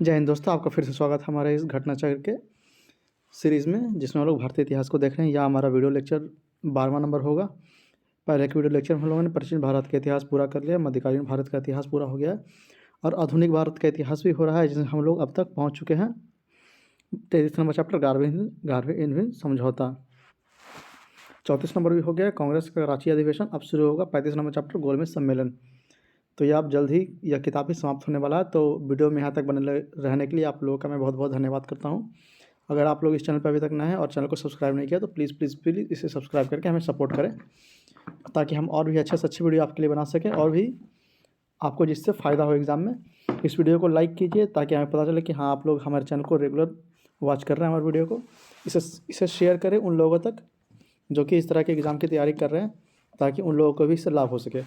जय हिंद दोस्तों, आपका फिर से स्वागत है हमारे इस घटनाचक्र के सीरीज़ में, जिसमें हम लोग भारतीय इतिहास को देख रहे हैं। यह हमारा वीडियो लेक्चर 12वां नंबर होगा। पहले के वीडियो लेक्चर में हम लोगों ने प्राचीन भारत का इतिहास पूरा कर लिया, मध्यकालीन भारत का इतिहास पूरा हो गया है और आधुनिक भारत का इतिहास भी हो रहा है, जिसमें हम लोग अब तक पहुँच चुके हैं 33 नंबर चैप्टर गारवे इन्विन समझौता। 34 नंबर भी हो गया कांग्रेस का रांची अधिवेशन। अब शुरू होगा 35 नंबर चैप्टर गोलमेज सम्मेलन। तो ये आप जल्द ही यह किताब ही समाप्त होने वाला है। तो वीडियो में यहाँ तक बने रहने के लिए आप लोगों का मैं बहुत बहुत धन्यवाद करता हूँ। अगर आप लोग इस चैनल पर अभी तक नए हैं और चैनल को सब्सक्राइब नहीं किया तो प्लीज़ प्लीज़ प्लीज़ इसे सब्सक्राइब करके हमें सपोर्ट करें, ताकि हम और भी अच्छे से अच्छी वीडियो आपके लिए बना सकें और भी आपको जिससे फ़ायदा हो एग्ज़ाम में। इस वीडियो को लाइक कीजिए ताकि हमें पता चले कि हाँ, आप लोग हमारे चैनल को रेगुलर वॉच कर रहे हैं हमारे वीडियो को। इसे शेयर करें उन लोगों तक जो कि इस तरह के एग्ज़ाम की तैयारी कर रहे हैं, ताकि उन लोगों को भी इससे लाभ हो सके।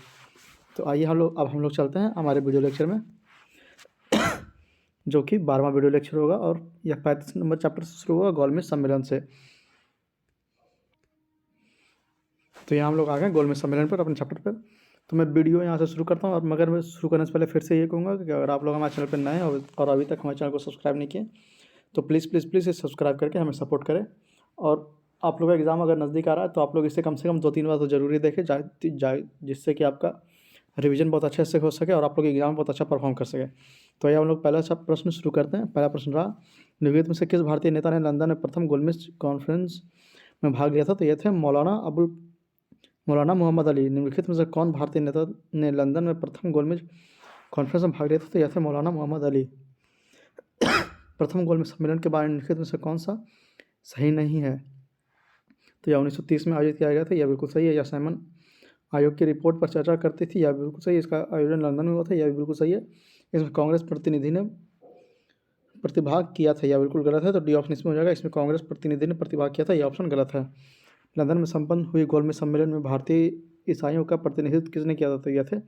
तो आइए हम लोग चलते हैं हमारे वीडियो लेक्चर में, जो कि 12वां वीडियो लेक्चर होगा और यह 35 नंबर चैप्टर से शुरू होगा गोलमेज सम्मेलन से। तो यहाँ हम लोग आ गए गोलमेज सम्मेलन पर, अपने चैप्टर पर। तो मैं वीडियो यहाँ से शुरू करता हूँ। और मगर मैं शुरू करने से पहले फिर से ये कहूँगा कि अगर आप लोग हमारे चैनल पर नए हैं और अभी तक हमारे चैनल को सब्सक्राइब नहीं किए तो प्लीज़ प्लीज़ प्लीज़ इसे सब्सक्राइब करके हमें सपोर्ट करें। और आप लोगों का एग्ज़ाम अगर नज़दीक आ रहा है तो आप लोग इसे कम से कम 2-3 बार तो ज़रूरी देखें, जिससे कि आपका रिवीजन बहुत अच्छे से हो सके और आप लोग एग्जाम में बहुत अच्छा परफॉर्म कर सके। तो आइए हम लोग पहला सा प्रश्न शुरू करते हैं। पहला प्रश्न रहा, निम्नलिखित में से किस भारतीय नेता ने लंदन में प्रथम गोलमेज कॉन्फ्रेंस में भाग लिया था? तो ये थे मौलाना मोहम्मद अली। निम्नलिखित में से कौन भारतीय नेता ने लंदन में प्रथम गोलमेज कॉन्फ्रेंस में भाग लिया था? तो यह थे मौलाना मोहम्मद अली। प्रथम गोलमेज सम्मेलन के बारे में निम्नलिखित में से कौन सा सही नहीं है? तो यह 1930 में आयोजित किया गया था, यह बिल्कुल सही है। यह साइमन आयोग की रिपोर्ट पर चर्चा करती थी, यह बिल्कुल सही है। इसका आयोजन लंदन में हुआ था, यह भी बिल्कुल सही है। इसमें कांग्रेस प्रतिनिधि ने प्रतिभाग किया था, यह बिल्कुल गलत है। तो डी ऑप्शन इसमें हो जाएगा, इसमें कांग्रेस प्रतिनिधि ने प्रतिभाग किया था, यह ऑप्शन गलत है। लंदन में संपन्न हुई गोलमेज सम्मेलन में भारतीय ईसाइयों का प्रतिनिधित्व किसने किया था? तो यह थे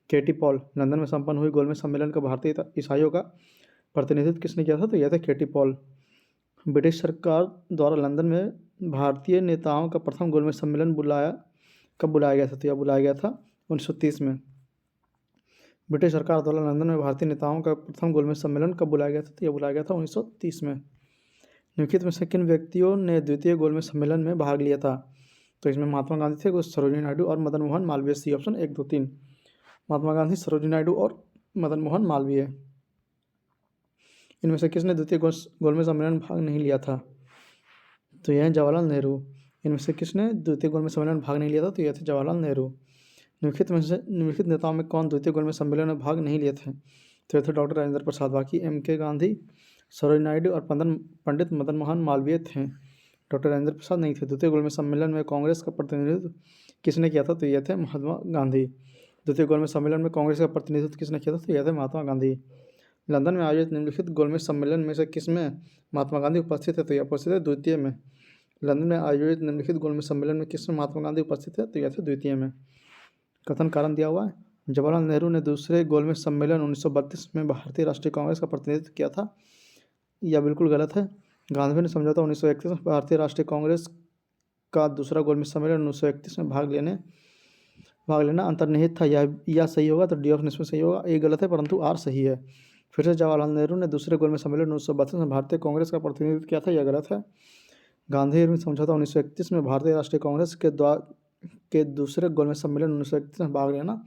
केटी पॉल। लंदन में संपन्न हुई गोलमेज सम्मेलन का भारतीय ईसाइयों का प्रतिनिधित्व किसने किया था? तो यह थे केटी पॉल। ब्रिटिश सरकार द्वारा लंदन में भारतीय नेताओं का प्रथम गोलमेज सम्मेलन कब बुलाया गया था? तो यह बुलाया गया था 1930 में। ब्रिटिश सरकार द्वारा लंदन में भारतीय नेताओं का प्रथम गोलमेज सम्मेलन कब बुलाया गया था? तो यह बुलाया गया था 1930 में। निम्नलिखित में से किन व्यक्तियों ने द्वितीय गोलमेज सम्मेलन में भाग लिया था? तो इसमें महात्मा गांधी थे, सरोजिनी नायडू और मदन मोहन मालवीय। C option 1, 2, 3। महात्मा गांधी, सरोजिनी नायडू और मदन मोहन मालवीय। इनमें से किसने द्वितीय गोलमेज सम्मेलन में भाग नहीं लिया था? तो यह है जवाहरलाल नेहरू। इनमें से किसने द्वितीय गोलमेज सम्मेलन में भाग नहीं लिया था? तो यह थे जवाहरलाल नेहरू। निम्नलिखित नेताओं में कौन द्वितीय गोलमेज सम्मेलन में भाग नहीं लिए थे? तो यह थे डॉक्टर राजेंद्र प्रसाद। बाकी MK गांधी, सरोजिनी नायडू और पंडित मदन मोहन मालवीय थे। डॉक्टर राजेंद्र प्रसाद नहीं थे। द्वितीय गोलमेज सम्मेलन में कांग्रेस का प्रतिनिधित्व किसने किया था? तो यह थे महात्मा गांधी। द्वितीय गोलमेज सम्मेलन में कांग्रेस का प्रतिनिधित्व किसने किया था? तो यह थे महात्मा गांधी। लंदन में आयोजित निम्नलिखित गोलमेज सम्मेलन में से किसमें महात्मा गांधी उपस्थित थे? तो यह उपस्थित है द्वितीय में। लंदन में आयोजित निम्नलिखित गोलमेज सम्मेलन में किसमें महात्मा गांधी उपस्थित थे? तो यह थे द्वितीय में। कथन कारण दिया हुआ है, जवाहरलाल नेहरू ने दूसरे गोलमेज सम्मेलन 1932 में भारतीय राष्ट्रीय कांग्रेस का प्रतिनिधित्व किया था, यह बिल्कुल गलत है। गांधी ने समझौता 1931 में भारतीय राष्ट्रीय कांग्रेस का दूसरा गोलमेज सम्मेलन 1931 में भाग लेना अंतर्निहित था, यह सही होगा। तो डी ऑप्शन इसमें सही होगा। ए गलत है परंतु आर सही है। फिर से जवाहरलाल नेहरू ने दूसरे गोलमेज सम्मेलन 1932 में भारतीय कांग्रेस का प्रतिनिधित्व किया था, यह गलत है। गांधी इरविन समझौता 1931 में भारतीय राष्ट्रीय कांग्रेस के दूसरे गोलमेज सम्मेलन 1931 में भाग लेना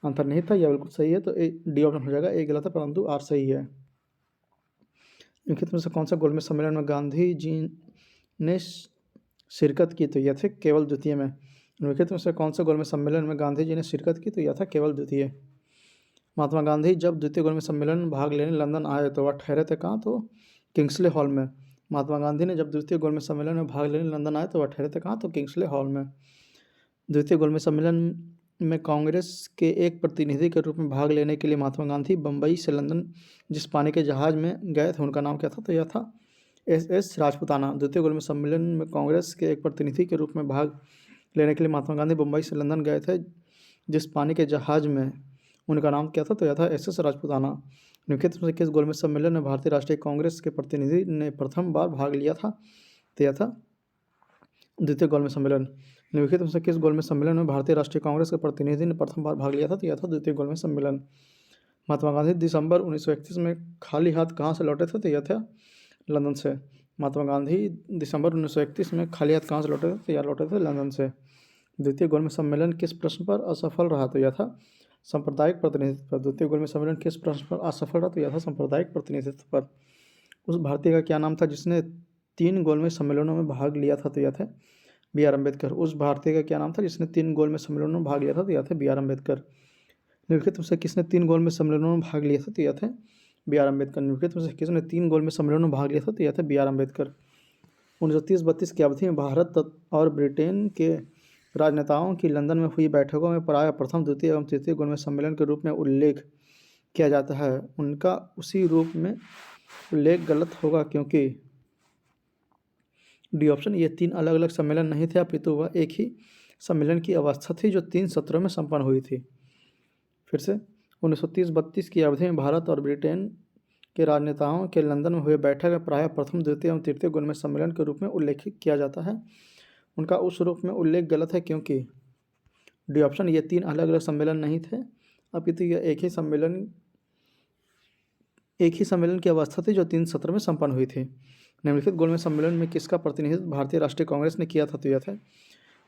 अंतर्निहित था, यह बिल्कुल सही है। तो डी ऑप्शन हो जाएगा। ए गलत है परंतु आर सही है। निम्नलिखित में से कौन सा गोलमेज सम्मेलन में गांधी जी ने शिरकत की? तो यह थे केवल द्वितीय में। निम्नलिखित में से कौन सा गोलमेज सम्मेलन में गांधी जी ने शिरकत की? तो यह था केवल द्वितीय। महात्मा गांधी जब द्वितीय गोलमेज सम्मेलन में भाग लेने लंदन आए तो वह ठहरे थे कहाँ? तो किंग्सले हॉल में। महात्मा गांधी ने जब द्वितीय गोलमेज सम्मेलन में भाग लेने लंदन आए तो वह ठहरे थे कहाँ? तो किंग्सले हॉल में। द्वितीय गोलमेज सम्मेलन में कांग्रेस के एक प्रतिनिधि के रूप में भाग लेने के लिए महात्मा गांधी बम्बई से लंदन जिस पानी के जहाज में गए थे उनका नाम क्या था? तो यह था SS राजपूताना। द्वितीय गोलमेज सम्मेलन में कांग्रेस के एक प्रतिनिधि के रूप में भाग लेने के लिए महात्मा गांधी बम्बई से लंदन गए थे जिस पानी के जहाज में, उनका नाम क्या था? तो यह था SS राजपूताना। निम्नलिखित में से किस गोलमेज सम्मेलन में भारतीय राष्ट्रीय कांग्रेस के प्रतिनिधि ने प्रथम बार भाग लिया था? तो यह था द्वितीय गोलमेज सम्मेलन। निम्नलिखित में से किस गोलमेज सम्मेलन में भारतीय राष्ट्रीय कांग्रेस के प्रतिनिधि ने प्रथम बार भाग लिया था? तो यह था द्वितीय गोलमेज सम्मेलन। महात्मा गांधी दिसंबर 1931 में खाली हाथ कहाँ से लौटे थे? तो यह था लंदन से। महात्मा गांधी दिसंबर 1931 में खाली हाथ कहाँ से लौटे थे? तो यह लौटे थे लंदन से। द्वितीय गोलमेज सम्मेलन किस प्रश्न पर असफल रहा? तो यह था सांप्रदायिक प्रतिनिधित्व पर। द्वितीय गोलमेज सम्मेलन किस प्रश्न पर असफल रहा? तो यह था सांप्रदायिक प्रतिनिधित्व पर। उस भारतीय का क्या नाम था जिसने 3 गोलमेज सम्मेलनों में भाग लिया था? तो यह था B.R. अम्बेडकर। उस भारतीय का क्या नाम था जिसने 3 गोलमेज सम्मेलनों में भाग लिया था? तो यह था B.R. अम्बेडकर। निम्नलिखित में से किसने 3 गोलमेज सम्मेलनों में भाग लिया था? तो यह था B.R. अम्बेडकर। निम्नलिखित में से किसने 3 गोलमेज सम्मेलनों में भाग लिया था? तो यह था B.R. अम्बेडकर। 1930-32 की अवधि में भारत और ब्रिटेन के राजनेताओं की लंदन में हुई बैठकों में प्रायः प्रथम, द्वितीय एवं तृतीय गोलमेज सम्मेलन के रूप में उल्लेख किया जाता है। उनका उसी रूप में उल्लेख गलत होगा क्योंकि डी ऑप्शन, ये 3 अलग अलग सम्मेलन नहीं थे अपितु वह एक ही सम्मेलन की अवस्था थी जो 3 सत्रों में संपन्न हुई थी। फिर से 1930-32 की अवधि में भारत और ब्रिटेन के राजनेताओं के लंदन में हुए बैठक में प्रायः प्रथम, द्वितीय एवं तृतीय गोलमेज सम्मेलन के रूप में उल्लेखित किया जाता है। उनका उस रूप में उल्लेख गलत है क्योंकि डी ऑप्शन, ये 3 अलग अलग सम्मेलन नहीं थे अपितु यह एक ही सम्मेलन की अवस्था थी जो 3 सत्र में संपन्न हुई थी। निम्नलिखित गोलमेज सम्मेलन में किसका प्रतिनिधित्व भारतीय राष्ट्रीय कांग्रेस ने किया था? तो यह था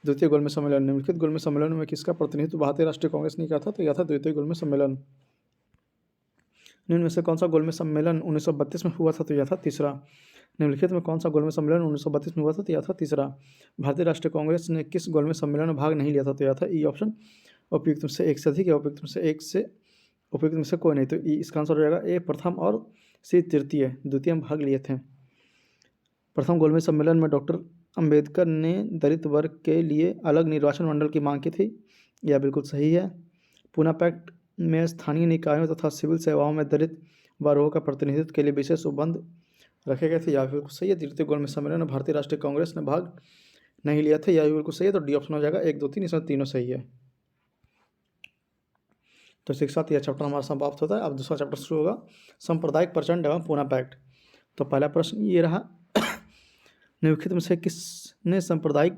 द्वितीय गोलमेज सम्मेलन। निम्नलिखित गोलमेज सम्मेलन में किसका प्रतिनिधित्व भारतीय राष्ट्रीय कांग्रेस ने किया था? तो यह था द्वितीय गोलमेज सम्मेलन। निम्न में से कौन सा गोलमेज सम्मेलन 1932 में हुआ था? तो यह था तीसरा। निम्नलिखित में कौन सा गोलमेज सम्मेलन 1932 में हुआ था? तो यह था तीसरा। भारतीय राष्ट्रीय कांग्रेस ने किस गोलमेज सम्मेलन में भाग नहीं लिया था? तो यह था ई ऑप्शन, उपयुक्त में से एक से अधिक या उपयुक्त में से कोई नहीं। तो इसका आंसर हो जाएगा ए प्रथम और सी तृतीय। द्वितीय में भाग लिए थे। प्रथम गोलमेज सम्मेलन में डॉक्टर अंबेडकर ने दलित वर्ग के लिए अलग निर्वाचन मंडल की मांग की थी। यह बिल्कुल सही है। पूना पैक्ट में स्थानीय निकायों तथा सिविल सेवाओं में दलित वर्गों का प्रतिनिधित्व के लिए विशेष उपबंध रखे गए थे। यह बिल्कुल सही है। तृतीय गोलमेज सम्मेलन में भारतीय राष्ट्रीय कांग्रेस ने भाग नहीं लिया था। यह बिल्कुल सही है। तो डी ऑप्शन हो जाएगा 1, 2, 3, इसमें तीनों सही है। तो इसी के साथ यह चैप्टर हमारा समाप्त होता है। अब दूसरा चैप्टर शुरू होगा, सांप्रदायिक प्रचंड एवं पूना पैक्ट। तो पहला प्रश्न ये रहा, निम्नलिखित में से किसने सांप्रदायिक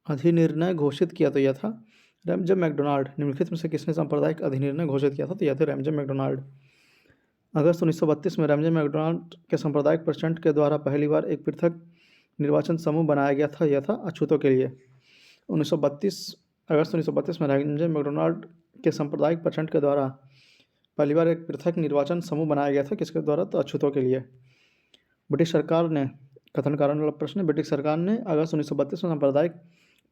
अधिनिर्णय घोषित किया? तो यह था रैमजे मैकडोनाल्ड। निम्नलिखित में से किसने सांप्रदायिक अधिनिर्णय घोषित किया था? तो यह था रैमजे मैकडोनाल्ड। अगस्त 1932 में रैमजे मैकडोनाल्ड के सांप्रदायिक प्रचंड के द्वारा पहली बार एक पृथक निर्वाचन समूह बनाया गया था। यह था अछूतों के लिए। अगस्त 1932 में रैमजे मैकडोनाल्ड के सांप्रदायिक प्रचंड के द्वारा पहली बार एक पृथक निर्वाचन समूह बनाया गया था। किसके द्वारा? तो अछूतों के लिए। ब्रिटिश सरकार ने, कथन कारण वाला प्रश्न, ब्रिटिश सरकार ने अगस्त 1932 में सांप्रदायिक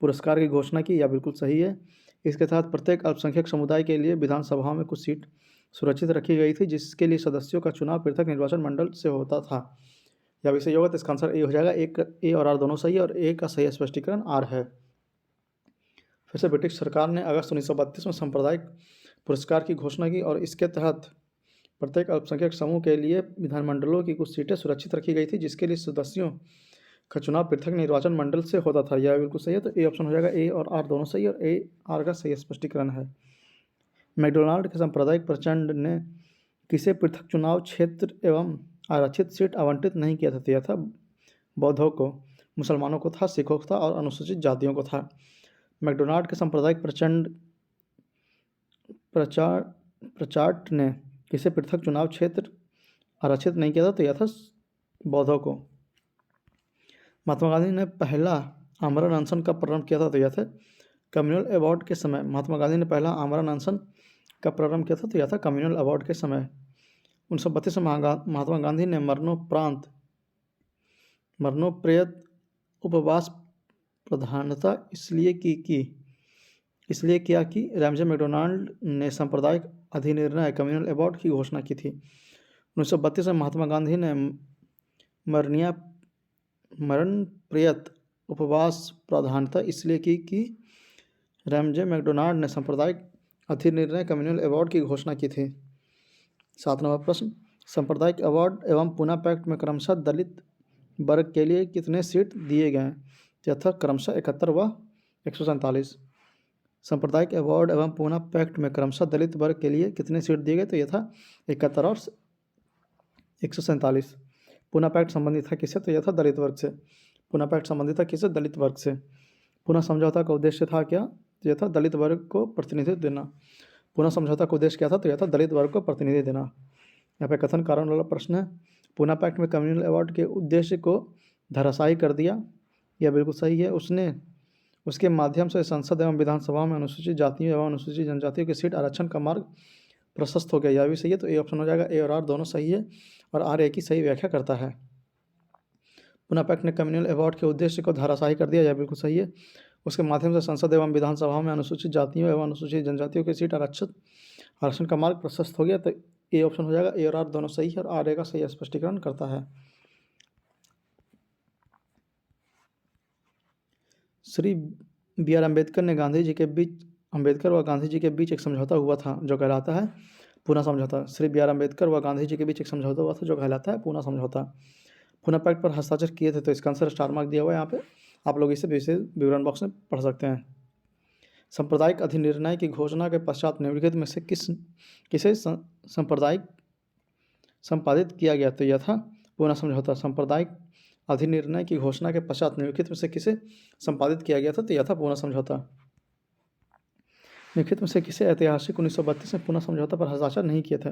पुरस्कार की घोषणा की। यह बिल्कुल सही है। इसके तहत प्रत्येक अल्पसंख्यक समुदाय के लिए विधानसभा में कुछ सीट सुरक्षित रखी गई थी जिसके लिए सदस्यों का चुनाव पृथक निर्वाचन मंडल से होता था। यह भी सही होगा। तो इसका आंसर ए हो जाएगा। एक ए और आर दोनों सही है और ए का सही स्पष्टीकरण आर है। फिर से ब्रिटिश सरकार ने अगस्त 1932 में सांप्रदायिक पुरस्कार की घोषणा की और इसके तहत प्रत्येक अल्पसंख्यक समूह के लिए विधानमंडलों की कुछ सीटें सुरक्षित रखी गई थी जिसके लिए सदस्यों का चुनाव पृथक निर्वाचन मंडल से होता था। यह बिल्कुल सही है। तो ए ऑप्शन हो जाएगा। ए और आर दोनों सही और ए आर का सही स्पष्टीकरण है। मैकडोनाल्ड के सांप्रदायिक प्रचंड ने किसे पृथक चुनाव क्षेत्र एवं आरक्षित सीट आवंटित नहीं किया था? तो यह था बौद्धों को, मुसलमानों को था, सिखों को था और अनुसूचित जातियों को था। मैकडोनाल्ड के सांप्रदायिक प्रचार्ट ने किसे पृथक चुनाव क्षेत्र आरक्षित नहीं किया था? तो यह था बौद्धों को। महात्मा गांधी ने पहला आमरण अनशन कब प्रारंभ किया था? तो यह था कम्युनल अवार्ड के समय। महात्मा गांधी ने पहला आमरण अनशन कब प्रारंभ किया था? तो यह था कम्युनल अवार्ड के समय। 1932 में महात्मा गांधी ने मरणोपरांत उपवास प्रधानता इसलिए किया कि रैमजे मैकडोनाल्ड ने सांप्रदायिक अधिनिर्णय कम्युनल अवार्ड की घोषणा की थी। 1932 में महात्मा गांधी ने मरणोपरांत उपवास प्रधानता इसलिए की कि रैमजे मैकडोनाल्ड ने सांप्रदायिक अधिनिर्णय कम्युनल अवार्ड की घोषणा की थी। 7 नंबर प्रश्न, सांप्रदायिक अवार्ड एवं पूना पैक्ट में क्रमशः दलित वर्ग के लिए कितने सीट दिए गए? यथा क्रमशः 71 व 147। सांप्रदायिक अवार्ड एवं पूना पैक्ट में क्रमशः दलित वर्ग के लिए कितने सीट दिए गए? तो यह था 71 और 147। पूना पैक्ट संबंधित था किससे? तो यह था दलित वर्ग से। पूना पैक्ट संबंधित था किससे? दलित वर्ग से। पूना समझौता का उद्देश्य था क्या? यह था दलित वर्ग को प्रतिनिधित्व देना। पूना समझौता का उद्देश्य क्या था? तो यह था दलित वर्ग को प्रतिनिधि देना। यहाँ पे कथन कारण वाला प्रश्न है। पूना पैक्ट में कम्युनल अवार्ड के उद्देश्य को धराशायी कर दिया, यह बिल्कुल सही है। उसके माध्यम से संसद एवं विधानसभा में अनुसूचित जातियों एवं अनुसूचित जनजातियों की सीट आरक्षण का मार्ग प्रशस्त हो गया, यह भी सही है। तो ए ऑप्शन हो जाएगा। ए और आर दोनों सही है और आर ए की सही व्याख्या करता है। पूना पैक्ट ने कम्युनल अवार्ड के उद्देश्य को धराशायी कर दिया, यह बिल्कुल सही है। उसके माध्यम से संसद एवं विधानसभा में अनुसूचित जातियों एवं अनुसूचित जनजातियों की सीट आरक्षण का मार्ग प्रशस्त हो गया। तो ए ऑप्शन हो जाएगा। ए और आर दोनों सही है और आर ए का सही स्पष्टीकरण करता है। श्री बी आर अम्बेडकर व गांधी जी के बीच एक समझौता हुआ था जो कहलाता है पूना समझौता। श्री बी आर अम्बेडकर व गांधी जी के बीच एक समझौता हुआ था जो कहलाता है पूना समझौता। पूना पैक्ट पर हस्ताक्षर किए थे, तो इसका आंसर स्टार मार्क दिया हुआ है यहाँ पे, आप लोग इसे विशेष विवरण बॉक्स में पढ़ सकते हैं। सांप्रदायिक अधिनिर्णय की घोषणा के पश्चात निम्नलिखित में से किसे सांप्रदायिक संपादित किया गया? तो यह था पूना समझौता। सांप्रदायिक अधिनिर्णय की घोषणा के पश्चात निम्नलिखित में से किसे संपादित किया गया था? तो यह था पूना समझौता। निम्नलिखित में से किसे ऐतिहासिक 1932 में पूना समझौता पर हस्ताक्षर नहीं किए थे?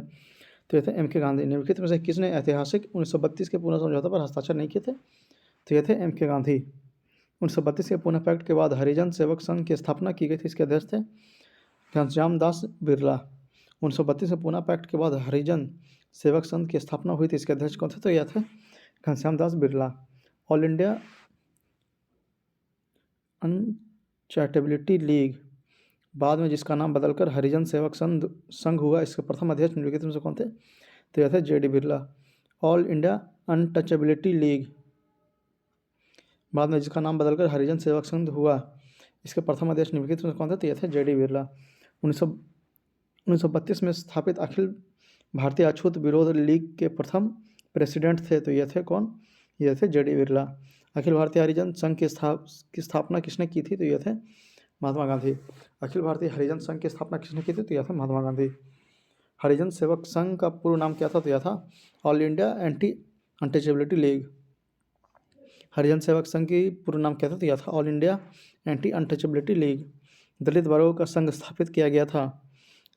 तो यह थे एम के गांधी। निम्नलिखित में से किसने ऐतिहासिक 1932 के पूना समझौता पर हस्ताक्षर नहीं किए थे? तो यह थे एम के गांधी। 1932 के पूना पैक्ट के बाद हरिजन सेवक संघ की स्थापना की गई थी, इसके अध्यक्ष थे घनश्याम दास बिरला। 1932 में पूना पैक्ट के बाद हरिजन सेवक संघ की स्थापना हुई थी, इसके अध्यक्ष कौन थे? तो यह थे Ghanshyam Das Birla. All India अनचैरिटेबिलिटी league, बाद में जिसका नाम बदलकर हरिजन सेवक संघ हुआ, इसके प्रथम अध्यक्ष निम्नलिखित में से कौन थे? तो यह थे JD. Birla. All India untouchability league, बाद में जिसका नाम बदलकर हरिजन सेवक संघ हुआ, इसके प्रथम अध्यक्ष निम्नलिखित में से कौन थे? तो यह थे जे.डी. बिरला। 1932 में स्थापित अखिल भारतीय अछूत विरोध लीग के प्रथम प्रेसिडेंट थे, तो यह थे कौन? यह थे जे.डी. बिरला। अखिल भारतीय हरिजन संघ की स्थापना किसने की थी? तो यह थे महात्मा गांधी। अखिल भारतीय हरिजन संघ की स्थापना किसने की थी? तो यह था महात्मा गांधी। हरिजन सेवक संघ का पूर्ण नाम क्या था? तो यह था all India anti untouchability league. Harijan Sevak Sangh की पूर्ण नाम क्या था? तो यह था all India anti untouchability league. दलित वर्गों का संघ स्थापित किया गया था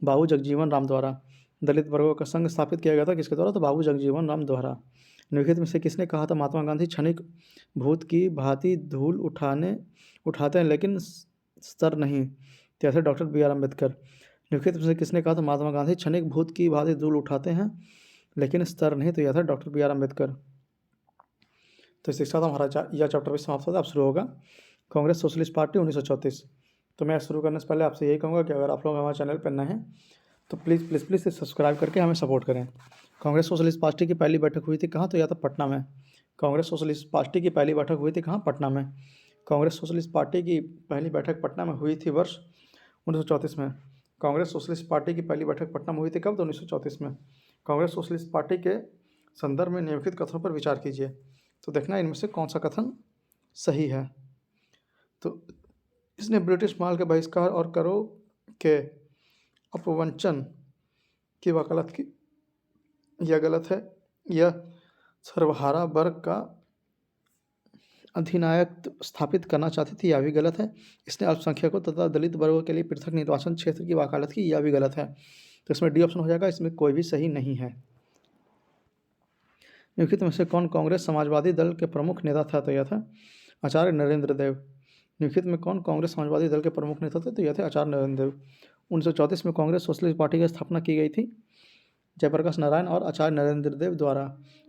बाबू जगजीवन राम द्वारा। दलित वर्गों का संघ स्थापित किया गया था किसके द्वारा? तो बाबू जगजीवन राम द्वारा। निम्नलिखित में से किसने कहा था महात्मा गांधी क्षणिक भूत की भांति धूल उठाते हैं लेकिन स्तर नहीं? तो यह थे डॉक्टर बी आर अम्बेडकर। निम्नलिखित में से किसने कहा था महात्मा गांधी क्षणिक भूत की भांति धूल उठाते हैं लेकिन स्तर नहीं? तो यह था डॉक्टर बी आर अम्बेडकर। तो इसके साथ हमारा यह चैप्टर भी समाप्त होता है। अब शुरू होगा कांग्रेस सोशलिस्ट पार्टी 1934। तो मैं शुरू करने से पहले आपसे यही कहूँगा कि अगर आप लोग हमारे चैनल पर नए हैं तो प्लीज़ सब्सक्राइब करके हमें सपोर्ट करें। कांग्रेस सोशलिस्ट पार्टी की पहली बैठक हुई थी कहाँ? तो यह था पटना में। कांग्रेस सोशलिस्ट पार्टी की पहली बैठक हुई थी कहाँ? पटना में। कांग्रेस सोशलिस्ट पार्टी की पहली बैठक पटना में हुई थी वर्ष 1934 में। कांग्रेस सोशलिस्ट पार्टी की पहली बैठक पटना में हुई थी कब? तो 1934 में। कांग्रेस सोशलिस्ट पार्टी के संदर्भ में निम्नलिखित कथनों पर विचार कीजिए, तो देखना इनमें से कौन सा कथन सही है। तो इसने ब्रिटिश माल के बहिष्कार और करों के अपवंचन की वकालत की, यह गलत है। यह सर्वहारा वर्ग का अधिनायक स्थापित करना चाहती थी, यह भी गलत है। इसने अल्पसंख्यकों तथा दलित वर्गों के लिए पृथक निर्वाचन क्षेत्र की वकालत की, यह भी गलत है। तो इसमें डी ऑप्शन हो जाएगा, इसमें कोई भी सही नहीं है। निम्नलिखित में से कौन कांग्रेस समाजवादी दल के प्रमुख नेता था? तो यह था आचार्य नरेंद्र देव। निम्नलिखित में कौन कांग्रेस समाजवादी दल के प्रमुख नेता थे? तो यह थे आचार्य नरेंद्र देव। 1934 में कांग्रेस सोशलिस्ट पार्टी की स्थापना की गई थी जयप्रकाश नारायण और आचार्य नरेंद्र देव द्वारा।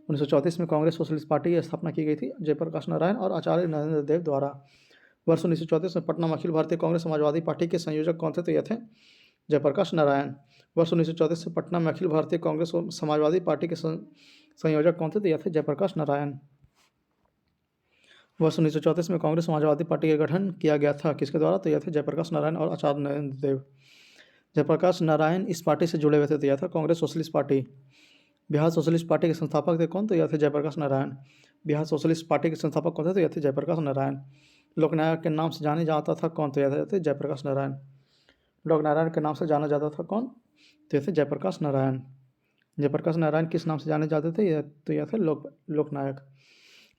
1934 में कांग्रेस सोशलिस्ट पार्टी की स्थापना की गई थी जयप्रकाश नारायण और आचार्य नरेंद्र देव द्वारा। वर्ष 1934 में पटना में अखिल भारतीय कांग्रेस समाजवादी पार्टी के संयोजक कौन थे? तो यह थे जयप्रकाश नारायण। वर्ष 1934 से पटना में अखिल भारतीय कांग्रेस समाजवादी पार्टी के संयोजक कौन थे? तो यह थे जयप्रकाश नारायण। वर्ष 1934 में कांग्रेस समाजवादी पार्टी का गठन किया गया था किसके द्वारा? तो यह थे जयप्रकाश नारायण और आचार्य नरेंद्र देव। जयप्रकाश नारायण इस पार्टी से जुड़े हुए थे, तो यह था Congress socialist party. Bihar socialist party के संस्थापक थे कौन? तो यह थे जयप्रकाश नारायण। बिहार सोशलिस्ट पार्टी के संस्थापक कौन थे? तो यह थे जयप्रकाश नारायण। लोकनायक के नाम से जाने जाता था कौन? तो यह थे जयप्रकाश नारायण। लोकनारायण के नाम से जाना जाता था कौन? तो यह थे जयप्रकाश नारायण। जयप्रकाश नारायण किस नाम से जाने जाते थे? तो यह थे लोकनायक।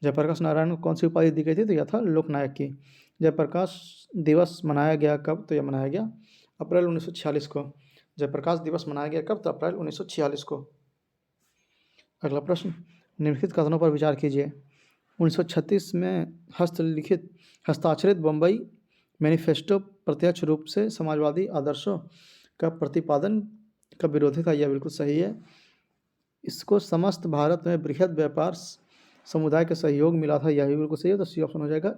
जयप्रकाश नारायण को कौन सी उपाधि दी गई थी? तो यह था लोकनायक की। जयप्रकाश दिवस मनाया गया कब? तो यह मनाया गया अप्रैल 1946 को। जयप्रकाश दिवस मनाया गया कब? तो अप्रैल 1946 को। अगला प्रश्न, निम्नलिखित कथनों पर विचार कीजिए। 1936 में हस्ताक्षरित बम्बई मैनिफेस्टो प्रत्यक्ष रूप से समाजवादी आदर्शों का प्रतिपादन का विरोधी था, यह बिल्कुल सही है। इसको समस्त भारत में बृहद व्यापार समुदाय का सहयोग मिला था, यह भी बिल्कुल सही है। तो सी ऑप्शन हो जाएगा।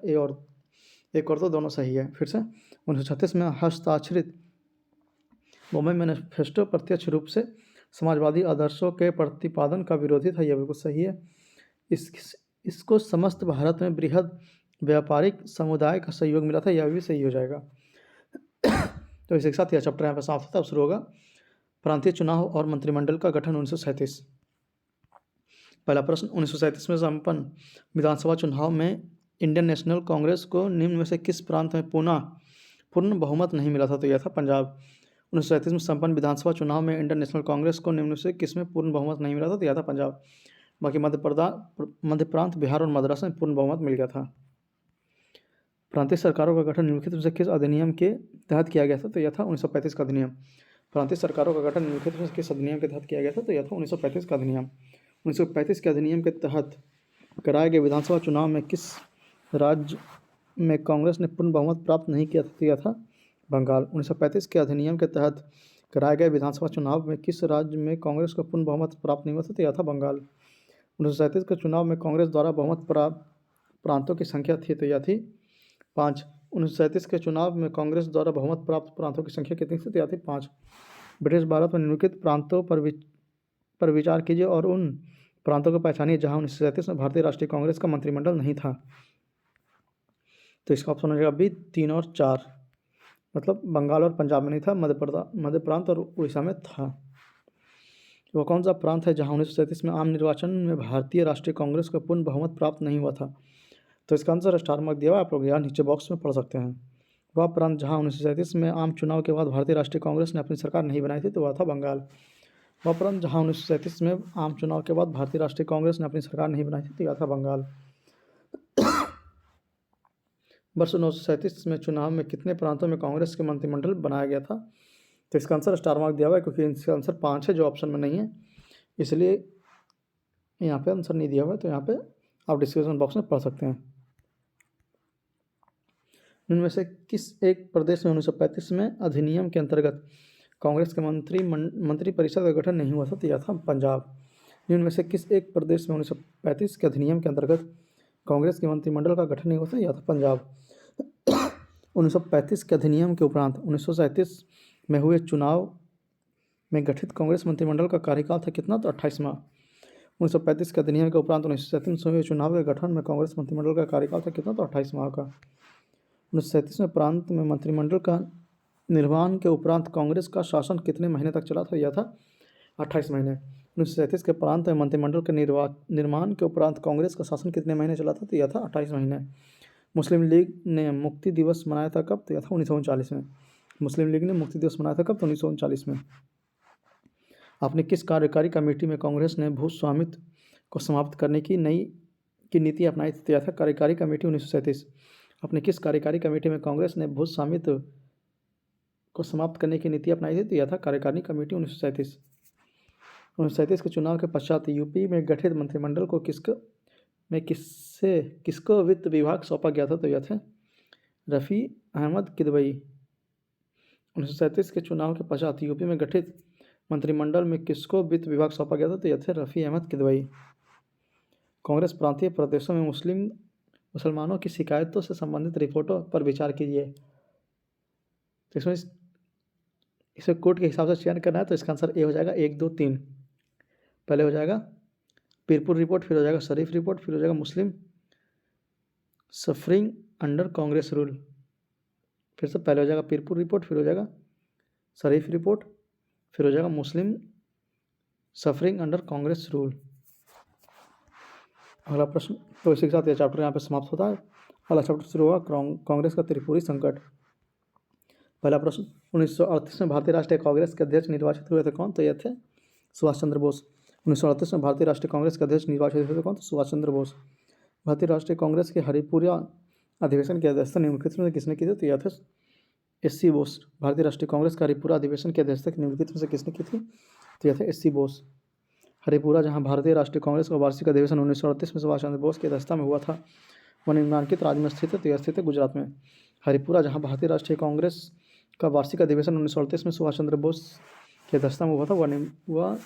एक और तो दोनों सही है। फिर से 1936 में हस्ताक्षरित बम्बई मैनिफेस्टो प्रत्यक्ष रूप से समाजवादी आदर्शों के प्रतिपादन का विरोधी था, यह बिल्कुल सही है। इसको समस्त भारत में बृहद व्यापारिक समुदाय का सहयोग मिला था, यह भी सही हो जाएगा। तो इसी के साथ यह चैप्टर यहाँ पर समाप्त होता है। अब शुरू होगा प्रांतीय चुनाव और मंत्रिमंडल का गठन 1937। पहला प्रश्न, 1937 में संपन्न विधानसभा चुनाव में इंडियन नेशनल कांग्रेस को निम्न में से किस प्रांत में पूर्ण बहुमत नहीं मिला था? तो यह था पंजाब। 1937 में संपन्न विधानसभा चुनाव में इंडियन नेशनल कांग्रेस को निम्न में से किस में पूर्ण बहुमत नहीं मिला था? तो यह था पंजाब। बाकी मध्य प्रांत, बिहार और मद्रास में पूर्ण बहुमत मिल गया था। प्रांतीय सरकारों का गठन निम्नलिखित में से किस अधिनियम के तहत किया गया था? तो यह था 1935 का अधिनियम। प्रांतीय सरकारों का गठन निम्नलिखित में से किस अधिनियम के तहत किया गया था? तो यह था 1935 का अधिनियम। 1935 के अधिनियम के तहत कराए गए विधानसभा चुनाव में किस राज्य में कांग्रेस ने पूर्ण बहुमत प्राप्त नहीं किया था? तो यह था बंगाल। 1935 के अधिनियम के तहत कराए गए विधानसभा चुनाव में किस राज्य में कांग्रेस को पूर्ण बहुमत प्राप्त नहीं हुआ था? तो यह था बंगाल। 1937 के चुनाव में कांग्रेस द्वारा बहुमत प्राप्त प्रांतों की संख्या थी, तो यह थी 5। 1937 के चुनाव में कांग्रेस द्वारा बहुमत प्राप्त प्रांतों की संख्या कितनी थी? तो यह थी 5। ब्रिटिश भारत में निम्नलिखित प्रांतों पर विचार कीजिए और उन प्रांतों को पहचानिए जहां 1937 में भारतीय राष्ट्रीय कांग्रेस का मंत्रिमंडल नहीं था। तो इसका ऑप्शन हो जाएगा बी, 3 और 4। मतलब बंगाल और पंजाब में नहीं था, मध्य प्रांत और उड़ीसा में था। वो कौन सा प्रांत है जहां 1937 में आम निर्वाचन में भारतीय राष्ट्रीय कांग्रेस को पूर्ण बहुमत प्राप्त नहीं हुआ था? तो इसका आंसर स्टार मार्क दिया हुआ, आप लोग यहाँ नीचे बॉक्स में पढ़ सकते हैं। वह प्रांत जहां 1937 में आम चुनाव के बाद भारतीय राष्ट्रीय कांग्रेस ने अपनी सरकार नहीं बनाई थी, तो वह था बंगाल। वह प्रांत जहां 1937 में आम चुनाव के बाद भारतीय राष्ट्रीय कांग्रेस ने अपनी सरकार नहीं बनाई थी, तो यह था बंगाल। वर्ष 1937 में चुनाव में कितने प्रांतों में कांग्रेस के मंत्रिमंडल बनाया गया था? तो इसका आंसर स्टार मार्क दिया हुआ है, क्योंकि इसका आंसर 5 है जो ऑप्शन में नहीं है, इसलिए यहाँ पे आंसर नहीं दिया हुआ है। तो यहाँ पे आप डिस्क्रिप्शन बॉक्स में पढ़ सकते हैं। इनमें से किस एक प्रदेश में 1935 में अधिनियम के अंतर्गत कांग्रेस के मंत्री परिषद का गठन नहीं हुआ था? तो यह था पंजाब। इनमें से किस एक प्रदेश में 1935 के अधिनियम के अंतर्गत कांग्रेस के मंत्रिमंडल का गठन नहीं हुआ था? यह था पंजाब। 1935 के अधिनियम के उपरांत 1937 में हुए चुनाव में गठित कांग्रेस मंत्रिमंडल का कार्यकाल था कितना? तो 28 माह। 1935 के अधिनियम के उपरांत 1937 में हुए चुनाव के गठन में कांग्रेस मंत्रिमंडल का कार्यकाल था कितना? तो 28 माह का। 1937 में प्रांत में मंत्रिमंडल का निर्माण के उपरांत कांग्रेस का शासन कितने महीने तक चला था? यह था 28 महीने। 1937 के प्रांत में मंत्रिमंडल के निर्माण के उपरांत कांग्रेस का शासन कितने महीने चला था? तो यह था 28 महीने। मुस्लिम लीग ने मुक्ति दिवस मनाया था कब? तो यह था 1939 में। मुस्लिम लीग ने मुक्ति दिवस मनाया था कब? तो 1939 में। आपने किस कार्यकारी कमेटी में कांग्रेस ने भू स्वामित्व को समाप्त करने की नीति अपनाई थी? तो यह था कार्यकारी कमेटी 1937। अपने किस कार्यकारी कमेटी में कांग्रेस ने भू स्वामित्व को समाप्त करने की नीति अपनाई थी? तो यह था कार्यकारिणी कमेटी 1937। 1937 के चुनाव के पश्चात यूपी में गठित मंत्रिमंडल को किसको वित्त विभाग सौंपा गया था? तो यह थे रफ़ी अहमद किदवई। 1937 के चुनाव के पश्चात यूपी में गठित मंत्रिमंडल में किसको वित्त विभाग सौंपा गया था? तो यह थे रफ़ी अहमद किदवई। कांग्रेस प्रांतीय प्रदेशों में मुसलमानों की शिकायतों से संबंधित रिपोर्टों पर विचार कीजिए। तो इसमें इसे कोड के हिसाब से चयन करना है, तो इसका आंसर ए हो जाएगा 1, 2, 3। पहले हो जाएगा पीरपुर रिपोर्ट, फिर हो जाएगा शरीफ रिपोर्ट, फिर हो जाएगा मुस्लिम सफरिंग अंडर कांग्रेस रूल। फिर से पहले हो जाएगा पीरपुर रिपोर्ट, फिर हो जाएगा शरीफ रिपोर्ट, फिर हो जाएगा मुस्लिम सफरिंग अंडर कांग्रेस रूल। अगला प्रश्न। तो इसी के साथ यह चैप्टर यहाँ पे समाप्त होता है। अगला चैप्टर शुरू होगा कांग्रेस का त्रिपुरी संकट। पहला प्रश्न, 1938 में भारतीय राष्ट्रीय कांग्रेस के अध्यक्ष निर्वाचित हुए थे कौन? तो यह थे सुभाष चंद्र बोस। 1938 में भारतीय राष्ट्रीय कांग्रेस के अध्यक्ष निर्वाचित हुए थे कौन? तो सुभाष चंद्र बोस। भारतीय राष्ट्रीय कांग्रेस के हरिपुरा अधिवेशन की अध्यक्षता निम्नलिखित में किसने की थी? तो यह थे एस.सी. बोस। भारतीय राष्ट्रीय कांग्रेस का हरिपुरा अधिवेशन की अध्यक्षता निम्नलिखित में से किसने की थी? तो यह था एस.सी. बोस। हरिपुरा, जहां भारतीय राष्ट्रीय कांग्रेस का वार्षिक अधिवेशन 1938 में सुभाष चंद्र बोस की अध्यक्षता में हुआ था, वह निम्नलिखित राज्य में स्थित है। तो यह स्थित है गुजरात में। हरिपुरा, जहां भारतीय राष्ट्रीय कांग्रेस का वार्षिक अधिवेशन 1938 में सुभाष चंद्र बोस की अध्यक्षता में हुआ था, वह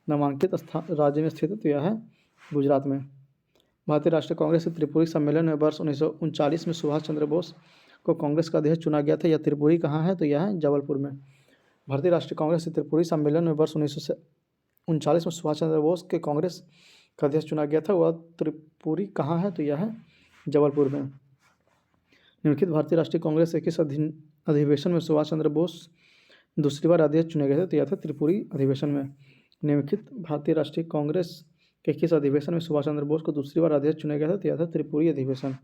नामांकित राज्य में स्थित है। तो यह है गुजरात में। भारतीय राष्ट्रीय कांग्रेस के त्रिपुरी सम्मेलन में वर्ष 1939 में सुभाष चंद्र बोस को कांग्रेस का अध्यक्ष चुना गया था। यह त्रिपुरी कहाँ है? तो यह है जबलपुर में। भारतीय राष्ट्रीय कांग्रेस के त्रिपुरी सम्मेलन में वर्ष 1939 में सुभाष चंद्र बोस के कांग्रेस का अध्यक्ष चुना गया था। वह त्रिपुरी कहाँ है? तो यह है जबलपुर में। निम्नलिखित भारतीय राष्ट्रीय कांग्रेस के किस अधिवेशन में सुभाष चंद्र बोस दूसरी बार अध्यक्ष चुने गए थे? तो यह था त्रिपुरी अधिवेशन में। निम्नलिखित भारतीय राष्ट्रीय कांग्रेस के किस अधिवेशन में सुभाष चंद्र बोस को दूसरी बार अध्यक्ष चुना गया था? तो यह था त्रिपुरी अधिवेशन।